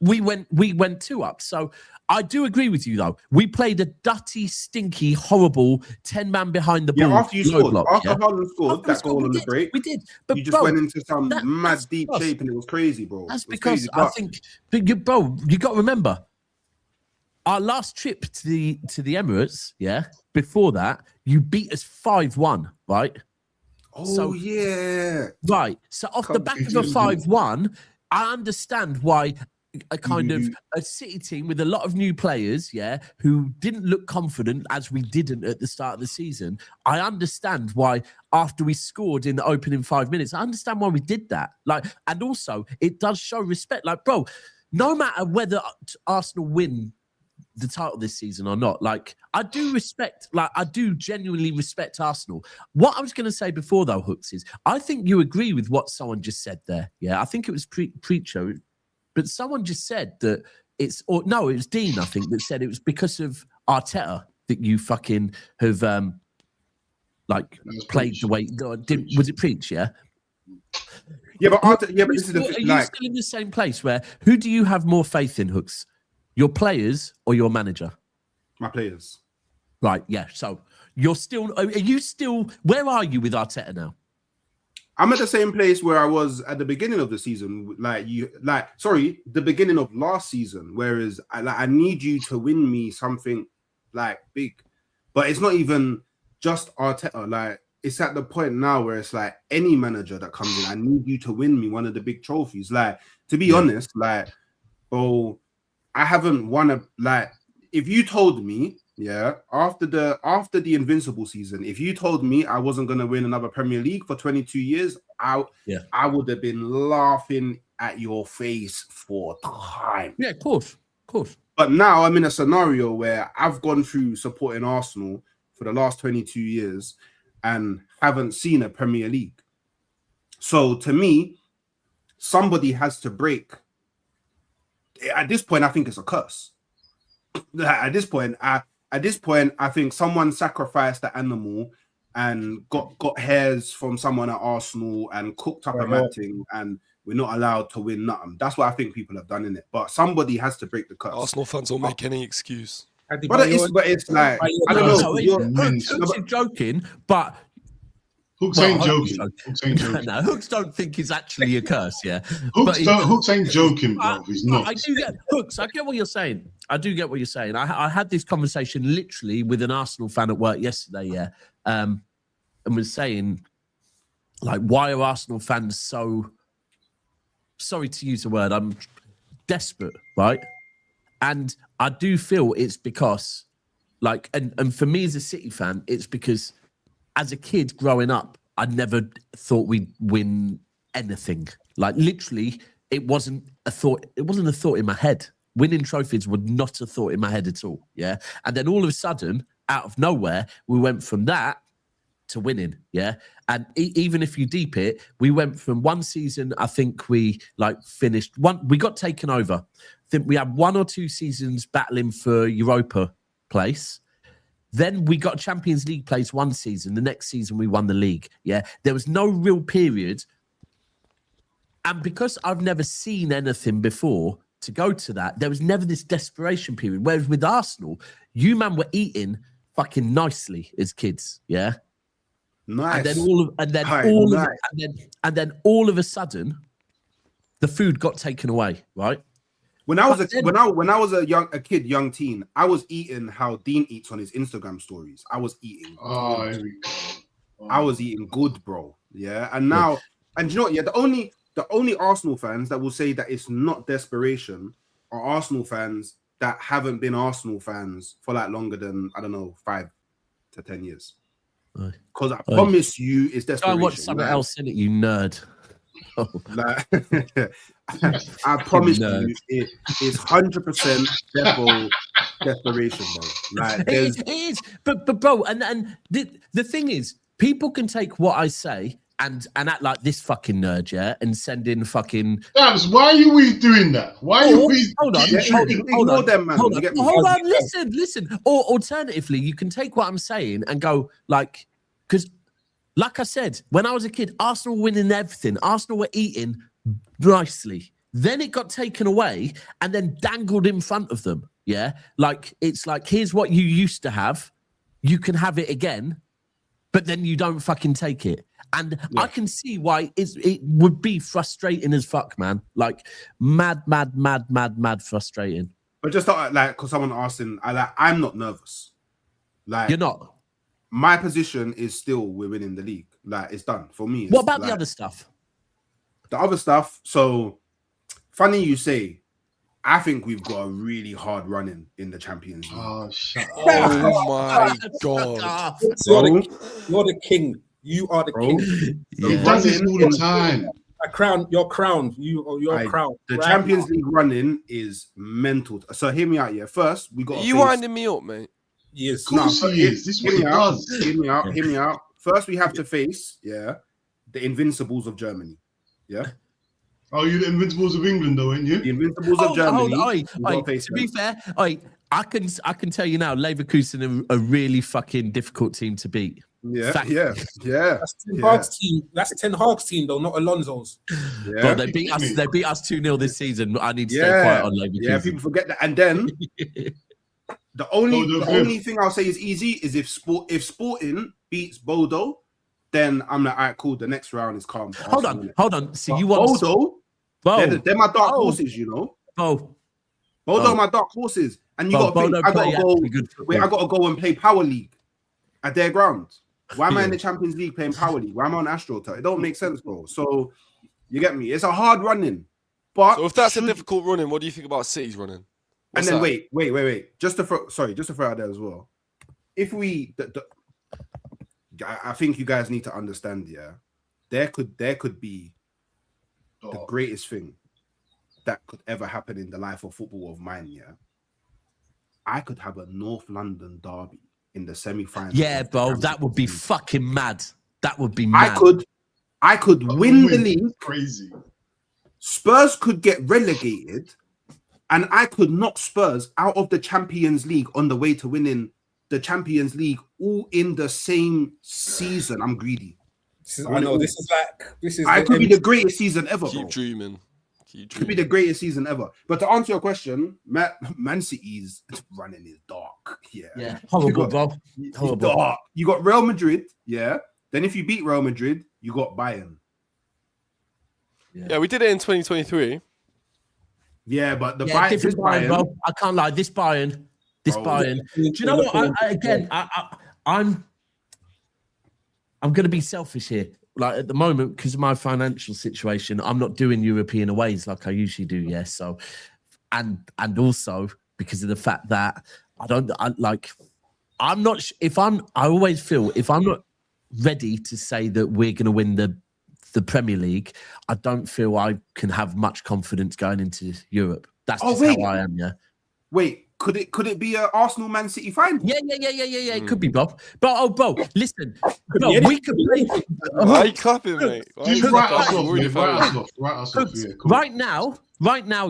S3: we went 2 up. So I do agree with you though. We played a dirty, stinky, horrible 10-man behind the ball.
S2: After you scored, Haaland scored that goal on the break,
S3: we did. But
S2: you just went into some mad deep shape, and it was crazy, bro.
S3: That's because I think, you got to remember. Our last trip to the Emirates, before that, you beat us 5-1, right?
S2: Yeah.
S3: Right. So off the back of a 5-1, I understand why a kind of a City team with a lot of new players, who didn't look confident, as we didn't at the start of the season. I understand why after we scored in the opening 5 minutes, I understand why we did that. Like, and also it does show respect. Like, bro, no matter whether Arsenal win the title this season or not, like, I do genuinely respect Arsenal. What I was going to say before, though, Hooks, is I think you agree with what someone just said there. Yeah, I think it was Preacher. But someone just said that it was Dean, I think, that said it was because of Arteta that you fucking have played the way. Was it Preach? Yeah.
S2: Yeah, but Arteta, but this is the
S3: thing. Are you still in the same place where who do you have more faith in, Hooks? Your players or your manager?
S2: My players.
S3: Right. Yeah. So you're still. Are you still? Where are you with Arteta now?
S2: I'm at the same place where I was at the beginning of the season, the beginning of last season. Whereas I need you to win me something like big, but it's not even just Arteta. Like, it's at the point now where it's like any manager that comes in, I need you to win me one of the big trophies. Like, to be honest, I haven't won if you told me, after the Invincible season, if you told me I wasn't going to win another Premier League for 22 years, I would have been laughing at your face for time.
S3: Yeah, of course.
S2: But now I'm in a scenario where I've gone through supporting Arsenal for the last 22 years and haven't seen a Premier League. So to me, somebody has to break. At this point, I think it's a curse. At this point, I think someone sacrificed the animal and got hairs from someone at Arsenal and cooked up a matting, and we're not allowed to win nothing. That's what I think people have done in it. But somebody has to break the curse.
S6: Arsenal fans will make any excuse.
S2: But it's like, I don't know.
S3: Hooks is joking, but
S4: Hooks ain't joking.
S3: No, Hooks don't think it's actually a curse, yeah.
S4: Hooks ain't joking, bro. He's not.
S3: I do get Hooks. I get what you're saying. I had this conversation literally with an Arsenal fan at work yesterday, and was saying, like, why are Arsenal fans so, sorry to use the word, I'm desperate, right? And I do feel it's because, like, and for me as a City fan, it's because as a kid growing up, I never thought we'd win anything. Like, literally, it wasn't a thought in my head. Winning trophies were not a thought in my head at all. Yeah. And then all of a sudden, out of nowhere, we went from that to winning. Yeah. And even if you deep it, we went from one season, I think we finished one, we got taken over. I think we had 1 or 2 seasons battling for Europa place. Then we got Champions League place one season. The next season, we won the league. Yeah. There was no real period. And because I've never seen anything before to go to that, there was never this desperation period. Whereas with Arsenal, you man were eating fucking nicely as kids. Yeah.
S2: Nice.
S3: And then all of a sudden, the food got taken away, right?
S2: When I was a young teen, I was eating how Dean eats on his Instagram stories. I was eating. I was eating good, bro. Yeah, and now, and you know what? Yeah, the only Arsenal fans that will say that it's not desperation are Arsenal fans that haven't been Arsenal fans for like longer than, I don't know, 5 to 10 years. Because I promise you, it's desperation.
S3: Go watch something else in it, you nerd.
S2: Like, I promise you, it is 100% desperation, bro. Like,
S3: it is, but bro, and the thing is, people can take what I say and act like this fucking nerd, yeah, and send in fucking.
S4: Dabs, why are we doing that? Why are we?
S3: Hold on,
S2: ignore them, man.
S3: Hold on, listen. Or alternatively, you can take what I'm saying and go like, because, like I said, when I was a kid, Arsenal were winning everything. Arsenal were eating nicely. Then it got taken away and then dangled in front of them. Yeah, like it's like, here's what you used to have. You can have it again, but then you don't fucking take it. And I can see why it would be frustrating as fuck, man. Like mad frustrating.
S2: But just like, because someone asked him, I'm not nervous. Like,
S3: you're not.
S2: My position is still we're winning the league. Like, it's done for me.
S3: What about the other stuff?
S2: The other stuff. So funny you say, I think we've got a really hard run in the Champions League.
S4: Oh, shut up.
S6: Oh my god!
S5: You're the king. You are the king.
S4: He does this all the time.
S5: You're crowned. You're crowned.
S2: The Champions League running is mental. So hear me out. Yeah, first we got.
S6: Are you winding me up, mate?
S5: Yes.
S4: Of course he is. This is what he does.
S2: Hear me out. Hear me out. First, we have to face the Invincibles of Germany. Yeah.
S4: Oh, you're the Invincibles of England, though, ain't you?
S2: The Invincibles of Germany.
S3: To be fair, I can tell you now, Leverkusen are a really fucking difficult team to beat.
S2: Yeah.
S5: That's Ten Hag's team, though, not Alonso's.
S2: Yeah.
S3: But they beat us. They beat us 2-0 this season. I need to stay quiet on Leverkusen.
S2: Yeah, people forget that. And then the only thing I'll say is easy is if Sporting beats Bodo, then I'm like, all right, cool. The next round is calm.
S3: Hold on. So you want
S2: Bodo? They're my dark horses, you know. Bodo are my dark horses, and you got to think I got to go and play Power League at their ground. Why am I in the Champions League playing Power League? Why am I on AstroTurf? It don't make sense, bro. So you get me. It's a hard running, but
S6: so if that's a difficult running, what do you think about City's running?
S2: What's and then that? wait. Just to throw out there as well. If we I think you guys need to understand, there could be the greatest thing that could ever happen in the life of football of mine, I could have a North London derby in the semi-final.
S3: Yeah, bro, that would be fucking mad. That would be mad.
S2: I could win the league.
S4: Crazy.
S2: Spurs could get relegated, and I could knock Spurs out of the Champions League on the way to winning the Champions League all in the same season. I'm greedy. I could be the greatest season ever.
S6: Keep dreaming.
S2: Could be the greatest season ever. But to answer your question, Man City's running is dark.
S3: Yeah. Horrible, bro. Horrible.
S2: Dark. You got Real Madrid. Yeah. Then if you beat Real Madrid, you got Bayern.
S6: Yeah, we did it in 2023.
S2: Yeah, but different Bayern,
S3: bro. I can't lie. This Bayern. Do you know what? I'm going to be selfish here. Like at the moment, because of my financial situation, I'm not doing European aways like I usually do. Yes, so and also because of the fact that I'm not. I always feel if I'm not ready to say that we're going to win the Premier League, I don't feel I can have much confidence going into Europe. That's just how I am. Yeah.
S2: Wait. Could it be an Arsenal Man City final?
S3: Yeah. It could be, Bob. But bro, listen, bro, we could play.
S6: Why are you clapping, mate?
S3: Right now,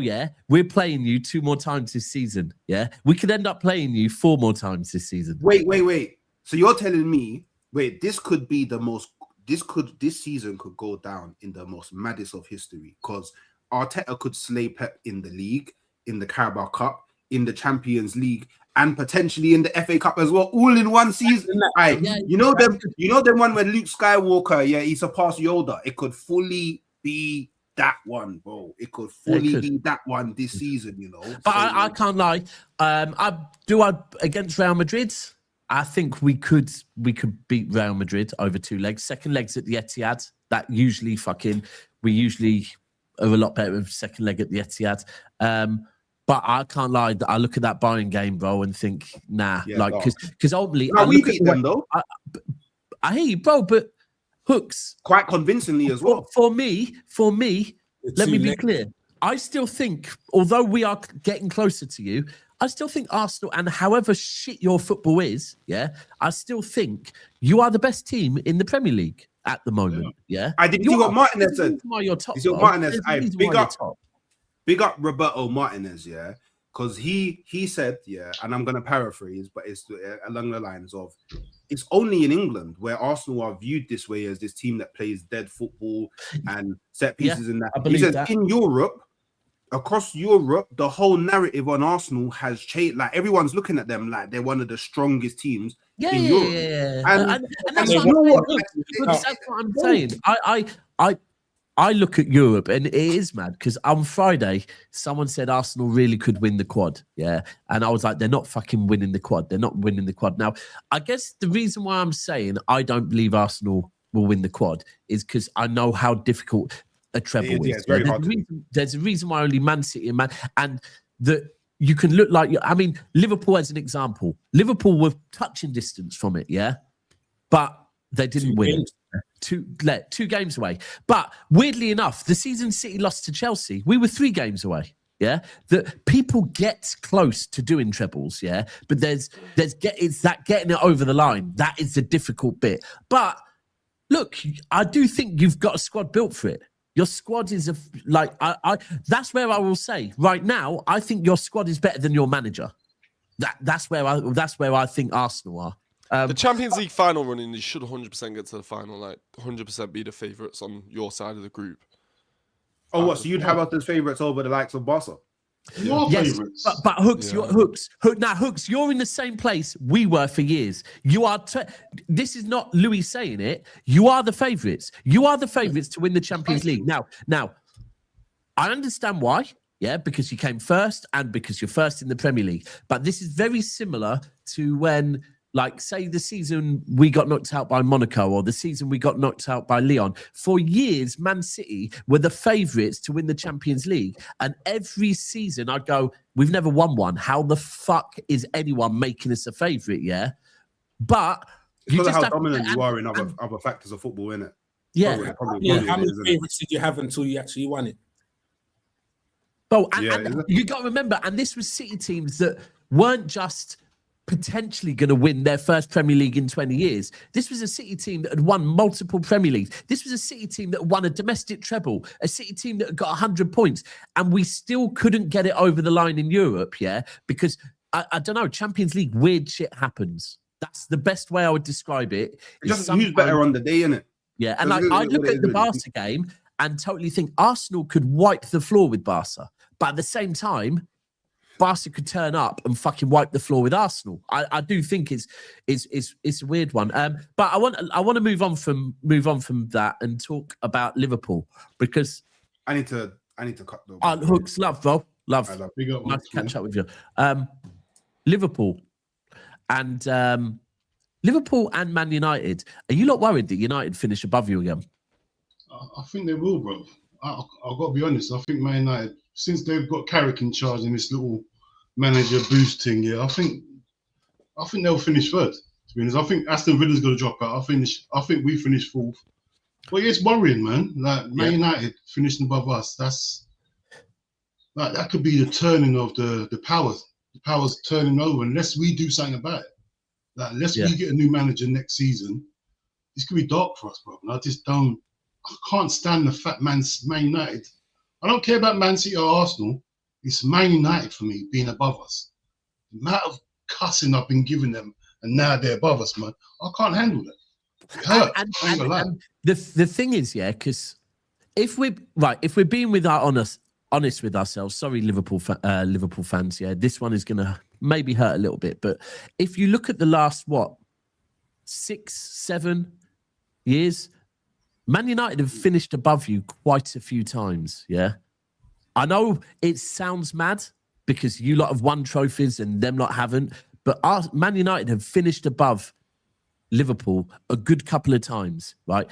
S3: yeah, we're playing you 2 more times this season. Yeah, we could end up playing you 4 more times this season.
S2: Wait. So you're telling me, this could be the most. This season could go down in the most maddest of history because Arteta could slay Pep in the league, in the Carabao Cup, in the Champions League, and potentially in the FA Cup as well, all in one season. You know them one when Luke Skywalker, he surpassed Yoda. It could fully be that one, bro. It could fully be that one this season, you know.
S3: But so, I can't lie. Against Real Madrid, I think we could beat Real Madrid over 2 legs. Second legs at the Etihad. That usually we usually are a lot better with second leg at the Etihad. But I can't lie. I look at that Bayern game, bro, and think, because ultimately,
S2: we beat them though.
S3: I hear you, bro, but Hooks
S2: quite convincingly as well.
S3: For me, let me be clear. I still think, although we are getting closer to you, I still think Arsenal, and however shit your football is, I still think you are the best team in the Premier League at the moment. Yeah,
S2: I did. You got Martinez said.
S3: Why you're top?
S2: Martinez. Big up Roberto Martinez, because he said, and I'm going to paraphrase, but it's along the lines of, it's only in England where Arsenal are viewed this way as this team that plays dead football and set pieces in that. He says in Europe, across Europe, the whole narrative on Arsenal has changed. Like everyone's looking at them like they're one of the strongest teams in Europe.
S3: And that's what I'm saying. I look at Europe and it is mad because on Friday, someone said Arsenal really could win the quad. Yeah. And I was like, they're not fucking winning the quad. They're not winning the quad. Now, I guess the reason why I'm saying I don't believe Arsenal will win the quad is because I know how difficult a treble is.
S2: Very hard.
S3: There's a reason why only Man City and that you can look like. I mean, Liverpool as an example. Liverpool were touching distance from it, yeah, but they didn't win. Two games away. But weirdly enough, the season City lost to Chelsea, we were 3 games away. Yeah, that people get close to doing trebles. Yeah, but it's that getting it over the line that is the difficult bit. But look, I do think you've got a squad built for it. Your squad is that's where I will say right now. I think your squad is better than your manager. That's where I think Arsenal are.
S6: The Champions League final running, you should 100% get to the final. Like 100% be the favourites on your side of the group.
S2: Oh, what? So you'd have us as favourites over the likes of Barca?
S4: Your favourites.
S3: But Hooks, Hooks, you're in the same place we were for years. You are. This is not Louis saying it. You are the favourites. You are the favourites to win the Champions League. Now, I understand why. Yeah, because you came first and because you're first in the Premier League. But this is very similar to when, like, say the season we got knocked out by Monaco or the season we got knocked out by Lyon. For years, Man City were the favourites to win the Champions League. And every season I'd go, we've never won one. How the fuck is anyone making us a favourite, yeah? But
S2: it's because of how dominant you are in other factors of football, innit?
S3: Yeah.
S2: Probably
S5: how many favourites did you have until you actually won it?
S3: Well, and you got to remember, and this was City teams that weren't just potentially going to win their first Premier League in 20 years. This was a City team that had won multiple Premier Leagues. This was a City team that won a domestic treble, a City team that got 100 points, and we still couldn't get it over the line in Europe, yeah? Because, I don't know, Champions League, weird shit happens. That's the best way I would describe it.
S2: Just who's better on the day, innit?
S3: Yeah, and I look at the Barca game and totally think Arsenal could wipe the floor with Barca. But at the same time, Barca could turn up and fucking wipe the floor with Arsenal. I do think it's a weird one. But I want to move on from that and talk about Liverpool because
S2: I need to cut the
S3: Hooks, love, bro. Love. Nice to catch up with you. Liverpool and Man United. Are you not worried that United finish above you again?
S4: I think they will, bro. I've got to be honest. I think Man United, since they've got Carrick in charge in this little manager boost thing, yeah, I think they'll finish third. To be honest, I think Aston Villa's going to drop out. I think we finish fourth. But it's worrying, man. Like Man United finishing above us. That could be the turning of the powers. The powers turning over unless we do something about it. Like unless we get a new manager next season, this could be dark for us, bro. And I can't stand the fact Man United. I don't care about Man City or Arsenal. It's Man United for me being above us. The amount of cussing I've been giving them, and now they're above us, man. I can't handle that. It hurts.
S3: And the thing is, yeah, because if we're being honest with ourselves, sorry, Liverpool fans, yeah, this one is gonna maybe hurt a little bit, but if you look at the last 6-7 years. Man United have finished above you quite a few times, yeah? I know it sounds mad because you lot have won trophies and them lot haven't, but Man United have finished above Liverpool a good couple of times, right?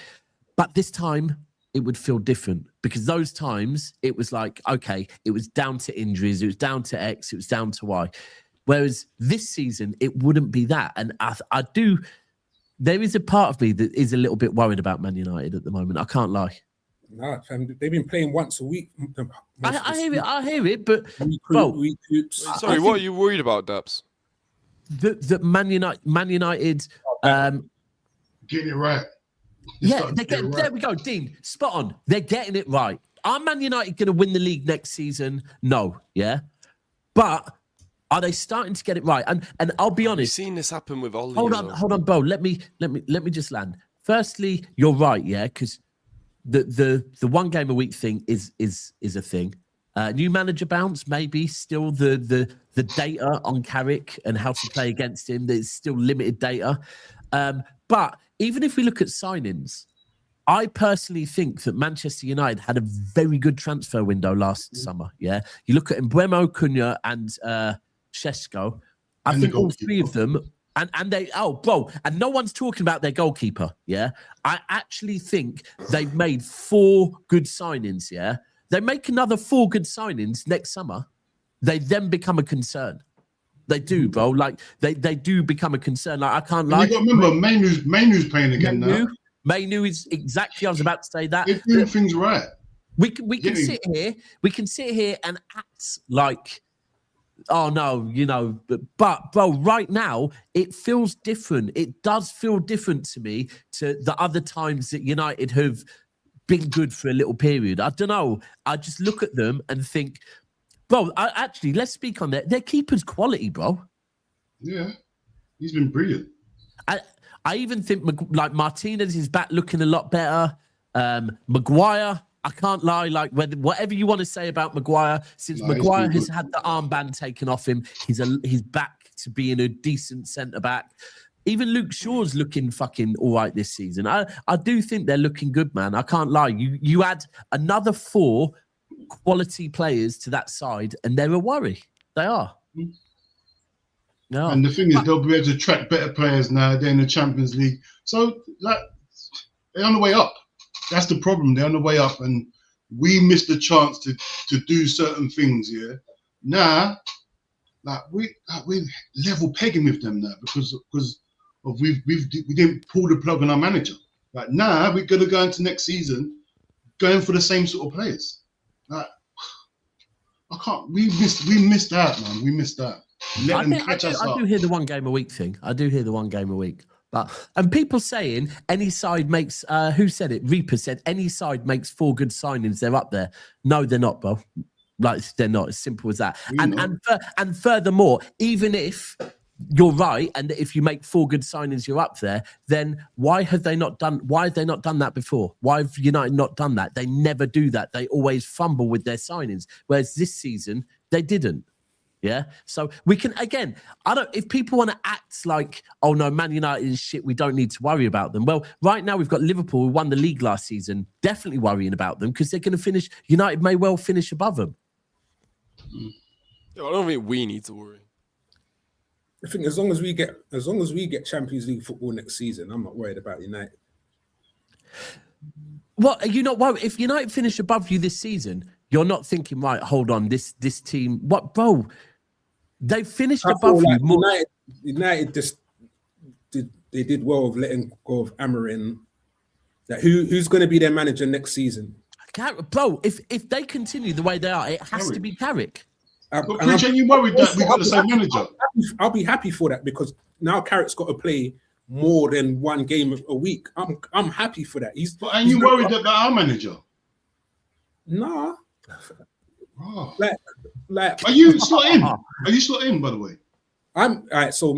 S3: But this time, it would feel different because those times, it was like, okay, it was down to injuries, it was down to X, it was down to Y. Whereas this season, it wouldn't be that. And I do... There is a part of me that is a little bit worried about Man United at the moment. I can't lie.
S5: Nah, they've been playing once a week.
S3: I hear it, but
S6: sorry, what are you worried about, Debs?
S3: That Man United,
S4: getting it right.
S3: There we go, Dean. Spot on. They're getting it right. Are Man United going to win the league next season? No, yeah, but. Are they starting to get it right? And I'll be honest.
S6: You've seen this happen with Ollie.
S3: Hold on, Bo. Let me just land. Firstly, you're right, yeah, because the 1 game a week thing is a thing. New manager bounce, maybe still the data on Carrick and how to play against him. There's still limited data. But even if we look at signings, I personally think that Manchester United had a very good transfer window last summer. Yeah, you look at Mbeumo, Cunha, and Šeško. I think all 3 of them, and they, and no one's talking about their goalkeeper, yeah? I actually think they've made 4 good signings, yeah? They make another 4 good signings next summer, they then become a concern. They do, bro. Like they do become a concern. Like I can't lie.
S4: You got to remember, Mainu's playing again now.
S3: Mainu is exactly. I was about to say that.
S4: They're doing things right.
S3: We can sit here. We can sit here and act like, oh no, but bro, right now it feels different. It does feel different to me to the other times that United have been good for a little period. I don't know. I just look at them and think, bro, actually, let's speak on that. Their keeper's quality, bro.
S4: Yeah, he's been brilliant.
S3: I even think like Martinez is back looking a lot better. Maguire, I can't lie. Like whatever you want to say about Maguire, since Maguire has had the armband taken off him, he's back to being a decent centre back. Even Luke Shaw's looking fucking all right this season. I do think they're looking good, man. I can't lie. You add another 4 quality players to that side, and they're a worry. They are. No.
S4: And the thing is, they'll be able to attract better players now. They're in the Champions League, so like they're on the way up. That's the problem. They're on the way up, and we missed the chance to do certain things. Yeah, now, like we level pegging with them now because we didn't pull the plug on our manager. Like now, we're gonna go into next season going for the same sort of players. Like I can't. We missed out, man. We missed out. I
S3: do hear the 1 game a week thing. I do hear the 1 game a week. And people saying any side makes, who said it? Reaper said any side makes 4 good signings, they're up there. No, they're not, bro. Like they're not. As simple as that. And furthermore, even if you're right, and if you make 4 good signings, you're up there, then why have they not done that before? Why have United not done that? They never do that. They always fumble with their signings. Whereas this season, they didn't. Yeah. So we can, again, if people want to act like, oh no, Man United is shit, we don't need to worry about them. Well, right now we've got Liverpool, who won the league last season, definitely worrying about them because they're going to finish, United may well finish above them.
S6: Yeah, I don't think we need to worry.
S5: I think as long as we get Champions League football next season, I'm not worried about United.
S3: What, are you not worried? If United finish above you this season, you're not thinking, right, hold on, this team, what, bro? They finished above you.
S5: Like United just did well of letting go of Amorim. That who's going to be their manager next season?
S3: Bro, if they continue the way they are, it has to be Carrick.
S4: But you worried that we got the same manager?
S5: I'll be happy for that because now Carrick's got to play more than 1 game a week. I'm happy for that.
S4: Are you worried about our manager?
S5: Nah.
S4: Oh.
S5: Like,
S4: are you slot in? Are you slot in, by the way?
S5: I'm all right. So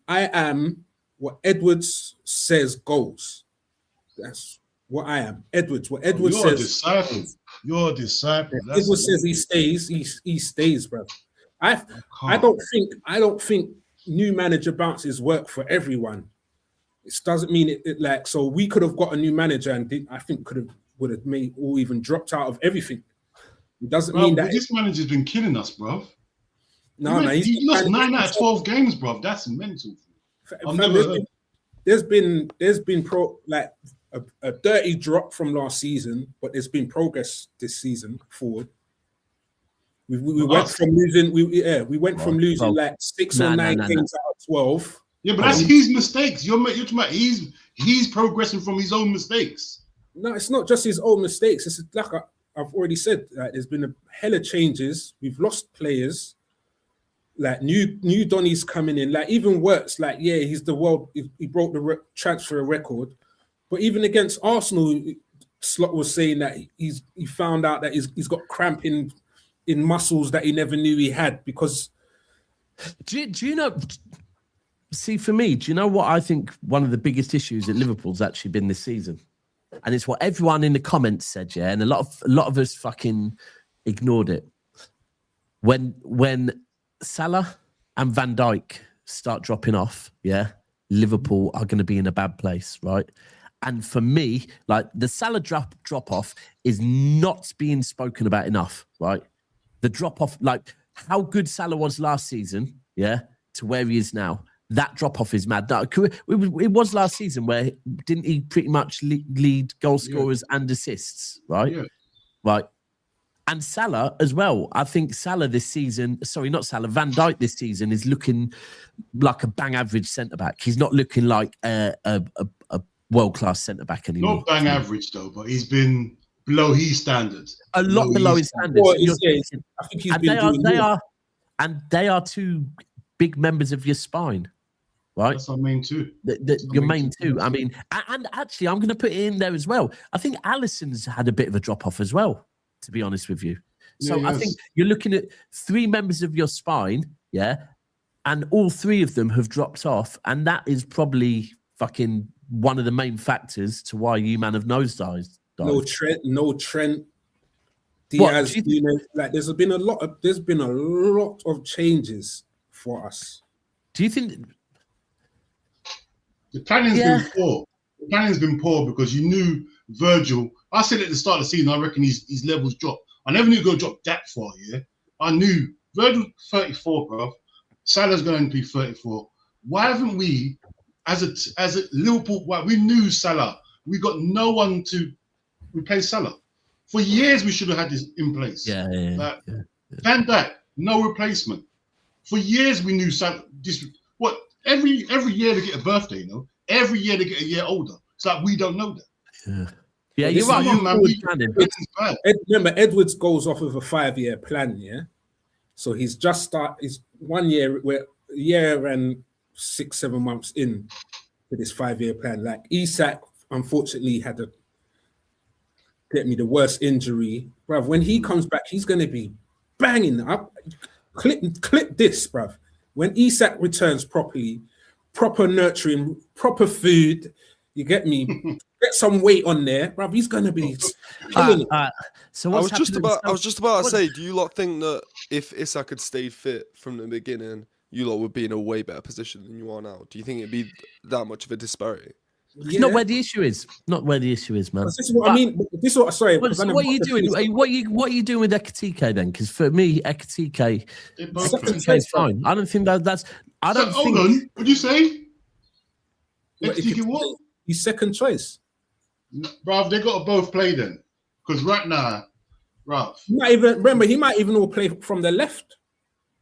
S5: I am what Edwards says goes. That's what I am. Edwards. What Edwards says.
S4: You're a disciple.
S5: Edwards says he stays. He stays, bro. I don't think new manager bounces work for everyone. It doesn't mean it like so. We could have got a new manager and I think would have made or even dropped out of everything. It doesn't mean that
S4: this manager's been killing us, bro.
S5: No,
S4: he lost 9 out of 12 games, bro. That's mental.
S5: There's been a dirty drop from last season, but there's been progress this season forward. We went from losing. We went from losing like 6 or 9 games out of 12.
S4: Yeah, but that's his mistakes. You're talking about he's progressing from his own mistakes.
S5: No, it's not just his own mistakes. It's like I've already said. Like, there's been a hell of changes. We've lost players. Like new Donny's coming in. Like even worse. Like he's the world. He broke the transfer record. But even against Arsenal, Slot was saying that he found out that he's got cramp in muscles that he never knew he had because.
S3: Do you know? See, for me, do you know what I think one of the biggest issues at Liverpool's actually been this season? And it's what everyone in the comments said, yeah, and a lot of us fucking ignored it. When Salah and Van Dijk start dropping off, yeah, Liverpool are going to be in a bad place, right? And for me, like the Salah drop off is not being spoken about enough, right? The drop off, like how good Salah was last season, yeah, to where he is now. That drop-off is mad. No, it was last season where didn't he pretty much lead goal scorers and assists, right? Yeah. Right. And Salah as well. I think Salah this season, sorry, not Salah, Van Dijk this season is looking like a bang average centre-back. He's not looking like a world-class centre-back anymore.
S4: Not bang average, though, but he's been below his standards.
S3: A lot below his standards.
S5: Well, I think he's been doing more.
S3: They are two big members of your spine, right?
S4: That's our main two.
S3: Your main two. I mean, and actually, I'm going to put it in there as well. I think Alisson's had a bit of a drop-off as well, to be honest with you. So I think you're looking at three members of your spine, yeah, and all three of them have dropped off, and that is probably fucking one of the main factors to why you man have nosedived.
S5: No Trent. Diaz, like there's been a lot of changes for us.
S3: Do you think
S4: the planning's been poor? The planning's been poor because you knew Virgil. I said at the start of the season, I reckon his levels dropped. I never knew he was going to drop that far. Yeah, I knew Virgil 34, bro. Salah's going to be 34. Why haven't we, as a Liverpool? Why we knew Salah? We got no one to replace Salah. For years, we should have had this in place. Van Dijk, no replacement. For years, we knew Salah. Every year they get a birthday, you know. Every year they get a year older. It's like we don't know that.
S3: Yeah, you're right.
S5: Remember, Edwards goes off of a 5-year plan. Yeah, so he's just started. He's 1 year, a year and 6-7 months in to this 5-year plan. Like Isak, unfortunately, had the worst injury, bruv. When he comes back, he's going to be banging up. Clip this, bruv. When Isak returns properly, proper nurturing, proper food, you get me? Get some weight on there, bruv. He's going to be killing it.
S3: So
S6: I was just about to say, do you lot think that if Isak had stayed fit from the beginning, you lot would be in a way better position than you are now? Do you think it'd be that much of a disparity?
S3: It's not where the issue is. Not where the issue is, man.
S5: This is what I mean. This is what. Sorry.
S3: What are you doing? What are you doing with Ekitike then? Because for me, Ekitike is fine. I don't think that's. I don't think.
S4: Hold on. What'd you say? Ekitike what?
S5: He's second choice.
S4: No, bruv, they got to both play then. Because right now, bruv.
S5: He might even all play from the left.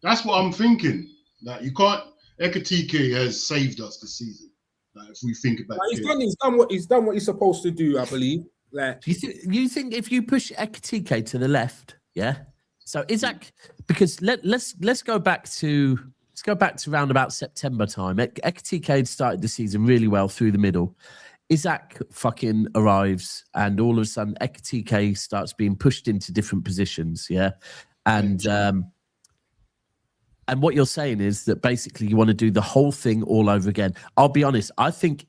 S4: That's what I'm thinking. That you can't. Ekitike has saved us this season. If we think about
S5: he's done what he's supposed to do, I believe. Like,
S3: you think if you push Ekitike to the left, yeah. So Isak, because let's go back to around about September time. Ekitike had started the season really well through the middle. Isak fucking arrives, and all of a sudden Ekitike starts being pushed into different positions, yeah, And what you're saying is that basically you want to do the whole thing all over again. I'll be honest. I think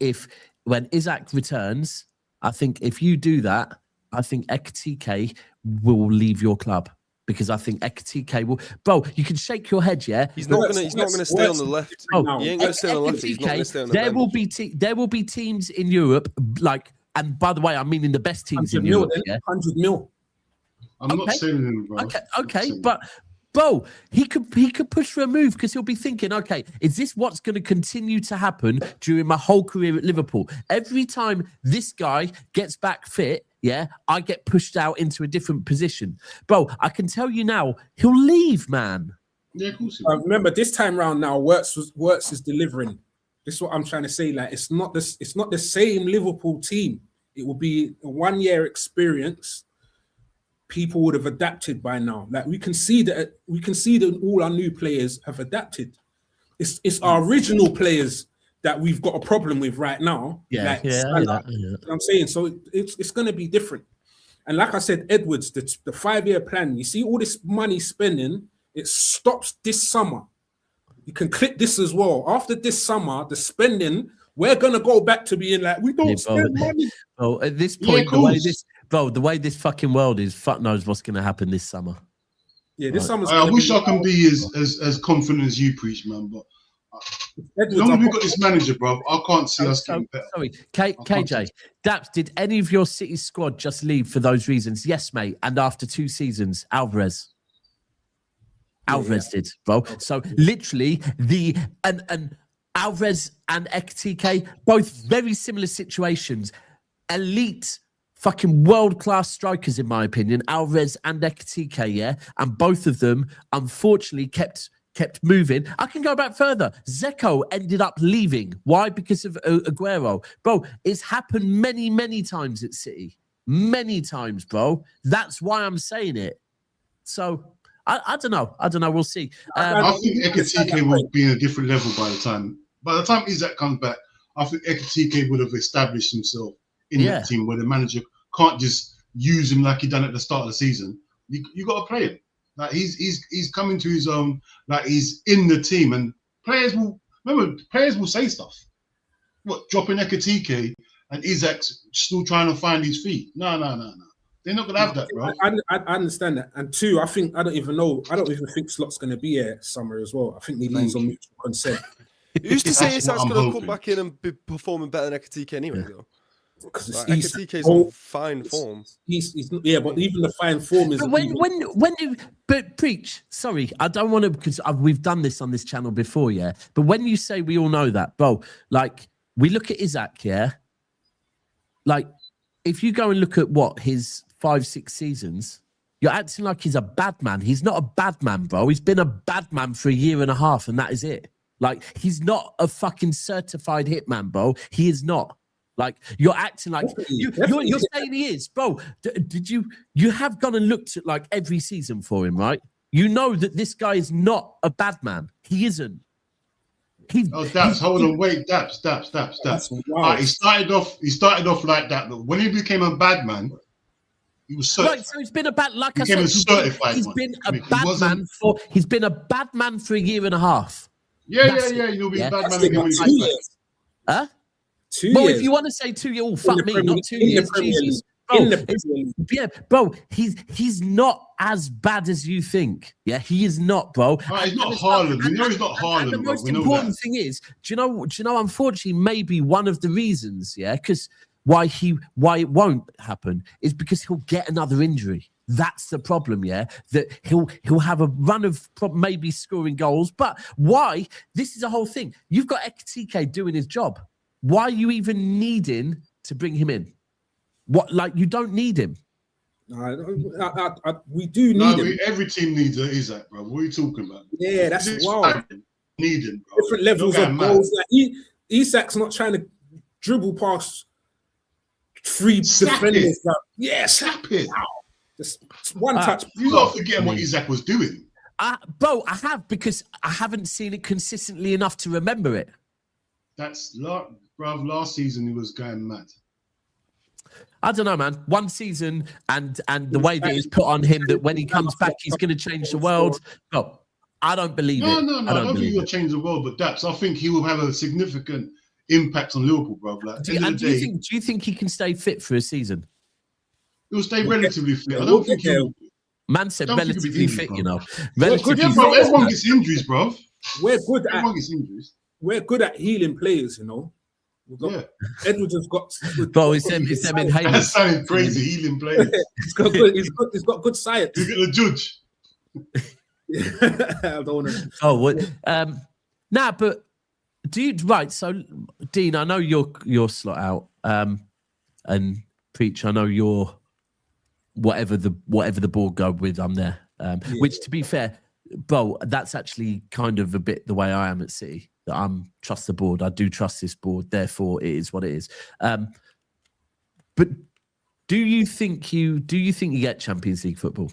S3: when Isak returns, I think if you do that, I think Ekitike will leave your club because I think Ekitike will. Bro, you can shake your head, yeah.
S6: He's not gonna stay on the left. He ain't gonna stay on the left. He's not gonna stay on the bench.
S3: There will be teams in Europe like, and by the way, I'm meaning the best teams in Europe. Yeah?
S5: 100 mil.
S4: I'm not saying anything, bro.
S3: Okay, but. Bro, he could push for a move because he'll be thinking, okay, is this what's going to continue to happen during my whole career at Liverpool? Every time this guy gets back fit, yeah, I get pushed out into a different position. Bro, I can tell you now, he'll leave, man.
S4: Yeah, of course.
S5: Remember, this time round now, Wirtz is delivering. This is what I'm trying to say. Like, it's not the same Liverpool team. It will be a 1-year experience. People would have adapted by now. Like we can see that all our new players have adapted. It's our original players that we've got a problem with right now.
S3: Yeah,
S5: I'm saying so. It's going to be different. And like I said, Edwards, the 5-year plan. You see all this money spending. It stops this summer. You can clip this as well. After this summer, the spending, we're going to go back to being like we don't spend money.
S3: Oh, at this point, the way this fucking world is, fuck knows what's going to happen this summer.
S5: Yeah, this summer.
S4: I wish I can be as confident as you preach, man. But as long as we've got this manager, bro, I can't see us getting better.
S3: Sorry, KJ, Daps, did any of your City squad just leave for those reasons? Yes, mate. And after 2 seasons, Alvarez did, bro. So literally and Alvarez and Ekitike, both very similar situations. Elite fucking world-class strikers, in my opinion, Alvarez and Ekitike, yeah? And both of them, unfortunately, kept moving. I can go back further. Zeko ended up leaving. Why? Because of Aguero. Bro, it's happened many, many times at City. Many times, bro. That's why I'm saying it. So, I don't know. We'll see.
S4: I think Ekitike will be in a different level by the time. By the time Isak comes back, I think Ekitike would have established himself in that team where the manager can't just use him like he done at the start of the season. You got to play him. Like he's coming to his own. Like he's in the team, and players will say stuff. What, dropping Ekitike and Isak's still trying to find his feet? No. They're not gonna have that, bro.
S5: I understand that. And two, I don't even think Slot's gonna be here summer as well. I think he leaves on mutual consent.
S6: Who's to say Isak's gonna come back in and be performing better than Ekitike anyway, though? Because Ekitike's on fine form.
S5: He's but even the fine form is.
S3: But preach. Sorry, I don't want to, because we've done this on this channel before, yeah. But when you say we all know that, bro, like we look at Isak, yeah. Like if you go and look at what his 5-6 seasons, you're acting like he's a bad man. He's not a bad man, bro. He's been a bad man for a year and a half, and that is it. Like he's not a fucking certified hitman, bro. He is not. Like you're acting like you're saying he is, bro. Did you have gone and looked at like every season for him, right? You know that this guy is not a bad man. He isn't.
S4: Hold on, wait, Daps. He started off like that, but when he became a bad man, he was certified.
S3: Right, so he's been a bad, like I said, he's been a bad man for a year and a half.
S4: You'll be a bad man again when you get back.
S3: Huh?
S5: 2
S3: well,
S5: years.
S3: if you want to say 2 years, fuck me, not 2 years. Jesus. Bro, he's not as bad as you think. Yeah, he is not, bro.
S4: He's not Haaland. We know he's not Haaland.
S3: The most important thing is, do you know? Unfortunately, maybe one of the reasons, yeah, because why it won't happen is because he'll get another injury. That's the problem, yeah. That he'll have a run of maybe scoring goals, but why? This is the whole thing. You've got Ekitike doing his job. Why are you even needing to bring him in? What, like, you don't need him?
S5: We do need him.
S4: Every team needs an Isak, bro. What are you talking about?
S5: Yeah, that's wild.
S4: Need him, bro.
S5: Different levels of goals. Like, Isak's not trying to dribble past 3 defenders.
S4: Yeah, slap it.
S5: Wow. Just one touch.
S4: You're not forgetting what Isak was doing.
S3: Bro, I have, because I haven't seen it consistently enough to remember it.
S4: Last season he was going mad.
S3: I don't know, man. One season and the way that it's put on him that when he comes back he's going to change the world. No, I don't believe it.
S4: No. I don't think he'll change the world, but Daps, I think he will have a significant impact on Liverpool, bro. Like,
S3: do you think he can stay fit for a season?
S4: He'll stay relatively fit. I don't think he'll.
S3: Man said relatively fit, bro. You know.
S4: Bro, everyone gets injuries, bro.
S5: We're good at healing players, you know. Edwards has got.
S3: Bro, it's them inhalers.
S4: That sounded crazy. Healing players.
S5: He's got good science.
S4: You get the judge.
S5: I don't want to.
S3: Oh, what? But do you right? So, Dean, I know you're slot out. And Preach, I know you're whatever the board go with. I'm there. Which, to be fair, bro, that's actually kind of a bit the way I am at City. That I'm trust the board. I do trust this board. Therefore, it is what it is. But do you think you get Champions League football?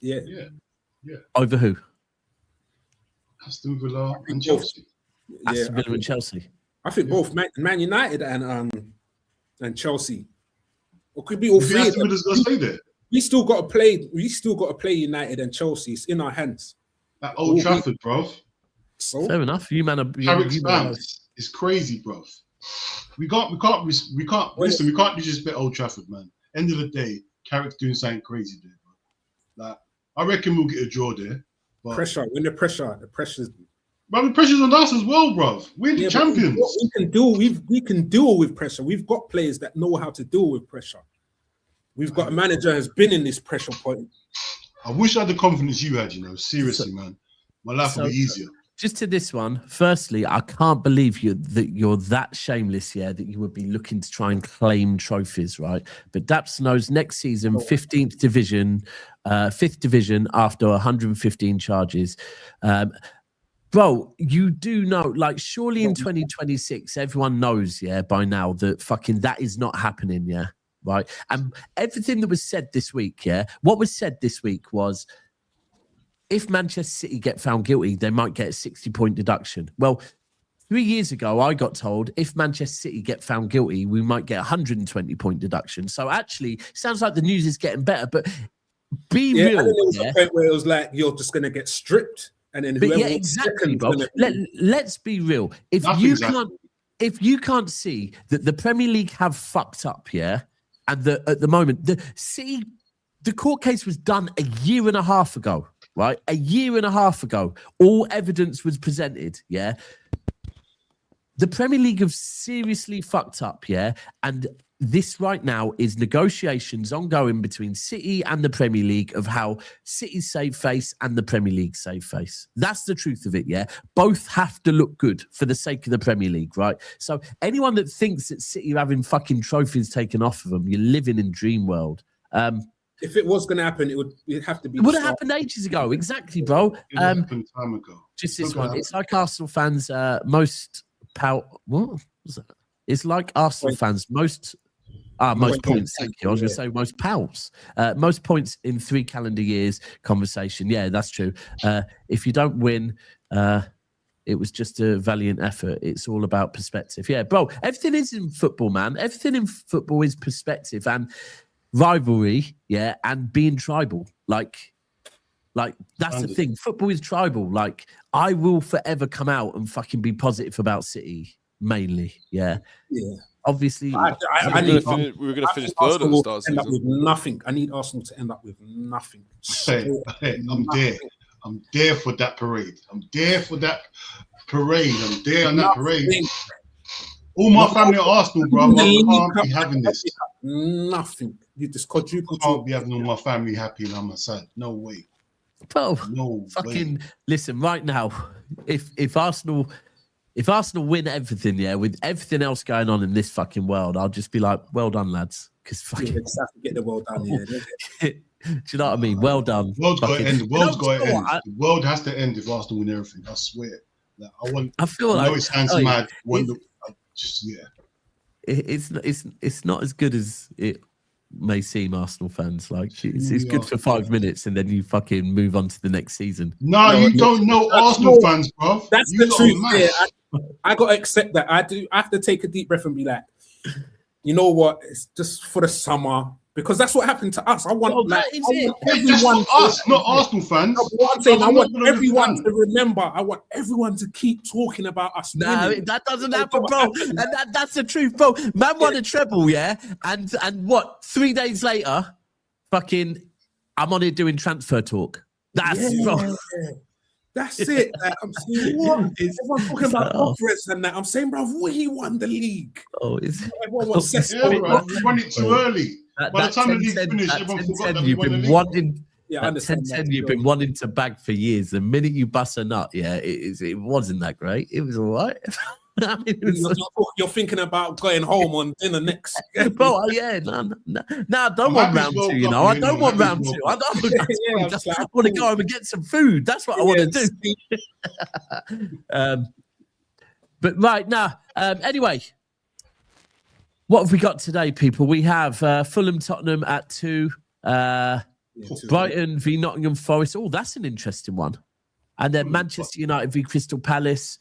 S5: Yeah.
S3: Over who?
S4: Aston Villa and Chelsea.
S3: Aston Villa and Chelsea.
S5: I think both Man United and Chelsea. Or could be all three.
S4: Aston Villa's gonna stay there.
S5: We still got to play United and Chelsea. It's in our hands.
S4: At Old Trafford, bro.
S5: So
S3: fair enough. You man are
S4: it's crazy, bro. We can't disrespect Old Trafford, man. End of the day, Carrick's doing something crazy there, bro. Like, I reckon we'll get a draw there. But
S5: pressure. When the pressure's.
S4: But the pressure's on us as well, bro. We're the champions.
S5: We can deal with pressure. We've got players that know how to deal with pressure. We've got a manager who's been in this pressure point.
S4: I wish I had the confidence you had, you know. Seriously, man. My life would be easier.
S3: just to this one. Firstly, I can't believe you're that shameless, yeah, that you would be looking to try and claim trophies, right? But Daps knows next season, 15th division, 5th division after 115 charges. Bro, you do know, like, surely in 2026, everyone knows, yeah, by now that fucking that is not happening, yeah, right? And everything that was said this week, yeah, what was said this week was if Manchester City get found guilty, they might get a 60-point deduction. Well, 3 years ago, I got told if Manchester City get found guilty, we might get a 120-point deduction. So actually, sounds like the news is getting better, but be real.
S5: And then there was a point where it was like, you're just going to get stripped. And then whoever
S3: exactly, bro. Let's be real. If you can't see that the Premier League have fucked up, yeah, and at the moment the court case was done a year and a half ago, right? A year and a half ago, all evidence was presented, yeah. The Premier League have seriously fucked up, yeah, and this right now is negotiations ongoing between City and the Premier League of how City save face and the Premier League save face. That's the truth of it, yeah? Both have to look good for the sake of the Premier League, right? So anyone that thinks that City are having fucking trophies taken off of them, you're living in dream world.
S5: If it was going to happen, it'd have to be.
S3: It would have happened ages ago, exactly, bro.
S4: It happened time ago.
S3: Just this one. It's like Arsenal fans' most It's like Arsenal fans' most points. Thank you. I was going to say most pals. Most points in 3 calendar years conversation. Yeah, that's true. If you don't win, it was just a valiant effort. It's all about perspective. Yeah, bro. Everything is in football, man. Everything in football is perspective and rivalry. Yeah, and being tribal. Like that's the thing. Football is tribal. Like I will forever come out and fucking be positive about City mainly. Yeah. Obviously,
S6: we were going to finish third at the start of the season.
S5: With nothing. I need Arsenal to end up with nothing.
S4: I'm there for that parade. I'm there for that parade. I'm there on that parade. All my family are Arsenal, bro. I can't be having this.
S5: Nothing. You just quadruple.
S4: I can't be having all my family happy and on my side. No way.
S3: Bro, listen, right now, if Arsenal win everything, yeah, with everything else going on in this fucking world, I'll just be like, well done, lads. Because fucking
S5: just have to get the well done here.
S3: Do you know what I mean? Well done.
S4: The world's got to end. The world's got to end. The world has to end if Arsenal win everything. I swear. Like, I know it sounds mad.
S3: It's not as good as it may seem, Arsenal fans. Like it's good for 5 minutes and then you fucking move on to the next season.
S4: No, you don't know Arsenal fans, bro.
S5: That's the truth. Yeah, I got to accept that. I have to take a deep breath and be like, you know what? It's just for the summer. Because that's what happened to us. I want
S4: everyone, us, not Arsenal fans.
S5: What I'm saying, I want everyone to remember. I want everyone to keep talking about us.
S3: No, that doesn't happen, bro. And that's the truth, bro. Man won a treble, yeah, and what? 3 days later, fucking, I'm on here doing transfer talk. Bro.
S5: That's it. Like, I'm saying, what? Everyone's talking about Alvarez and that. I'm saying, bro, he won the league.
S3: Oh, is it?
S5: Everyone wants
S4: bro. You won it too early. By the time the league finished, everyone forgot that we won the league.
S3: I understand. 10-10 you've been wanting to bag for years. The minute you bust a nut, yeah, it wasn't that great. It was all right. I mean,
S5: you're thinking about going home on dinner next.
S3: Bro, yeah, no, I don't want round 2, you know. I don't want round 2. I want to go home and get some food. That's what I want to do. But right now, anyway, what have we got today, people? We have Fulham Tottenham at 2. Brighton v Nottingham Forest. Oh, that's an interesting one. And then Manchester United v Crystal Palace.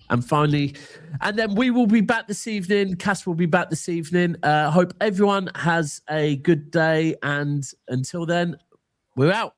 S3: And finally, and then we will be back this evening. Cass will be back this evening. Hope everyone has a good day. And until then, we're out.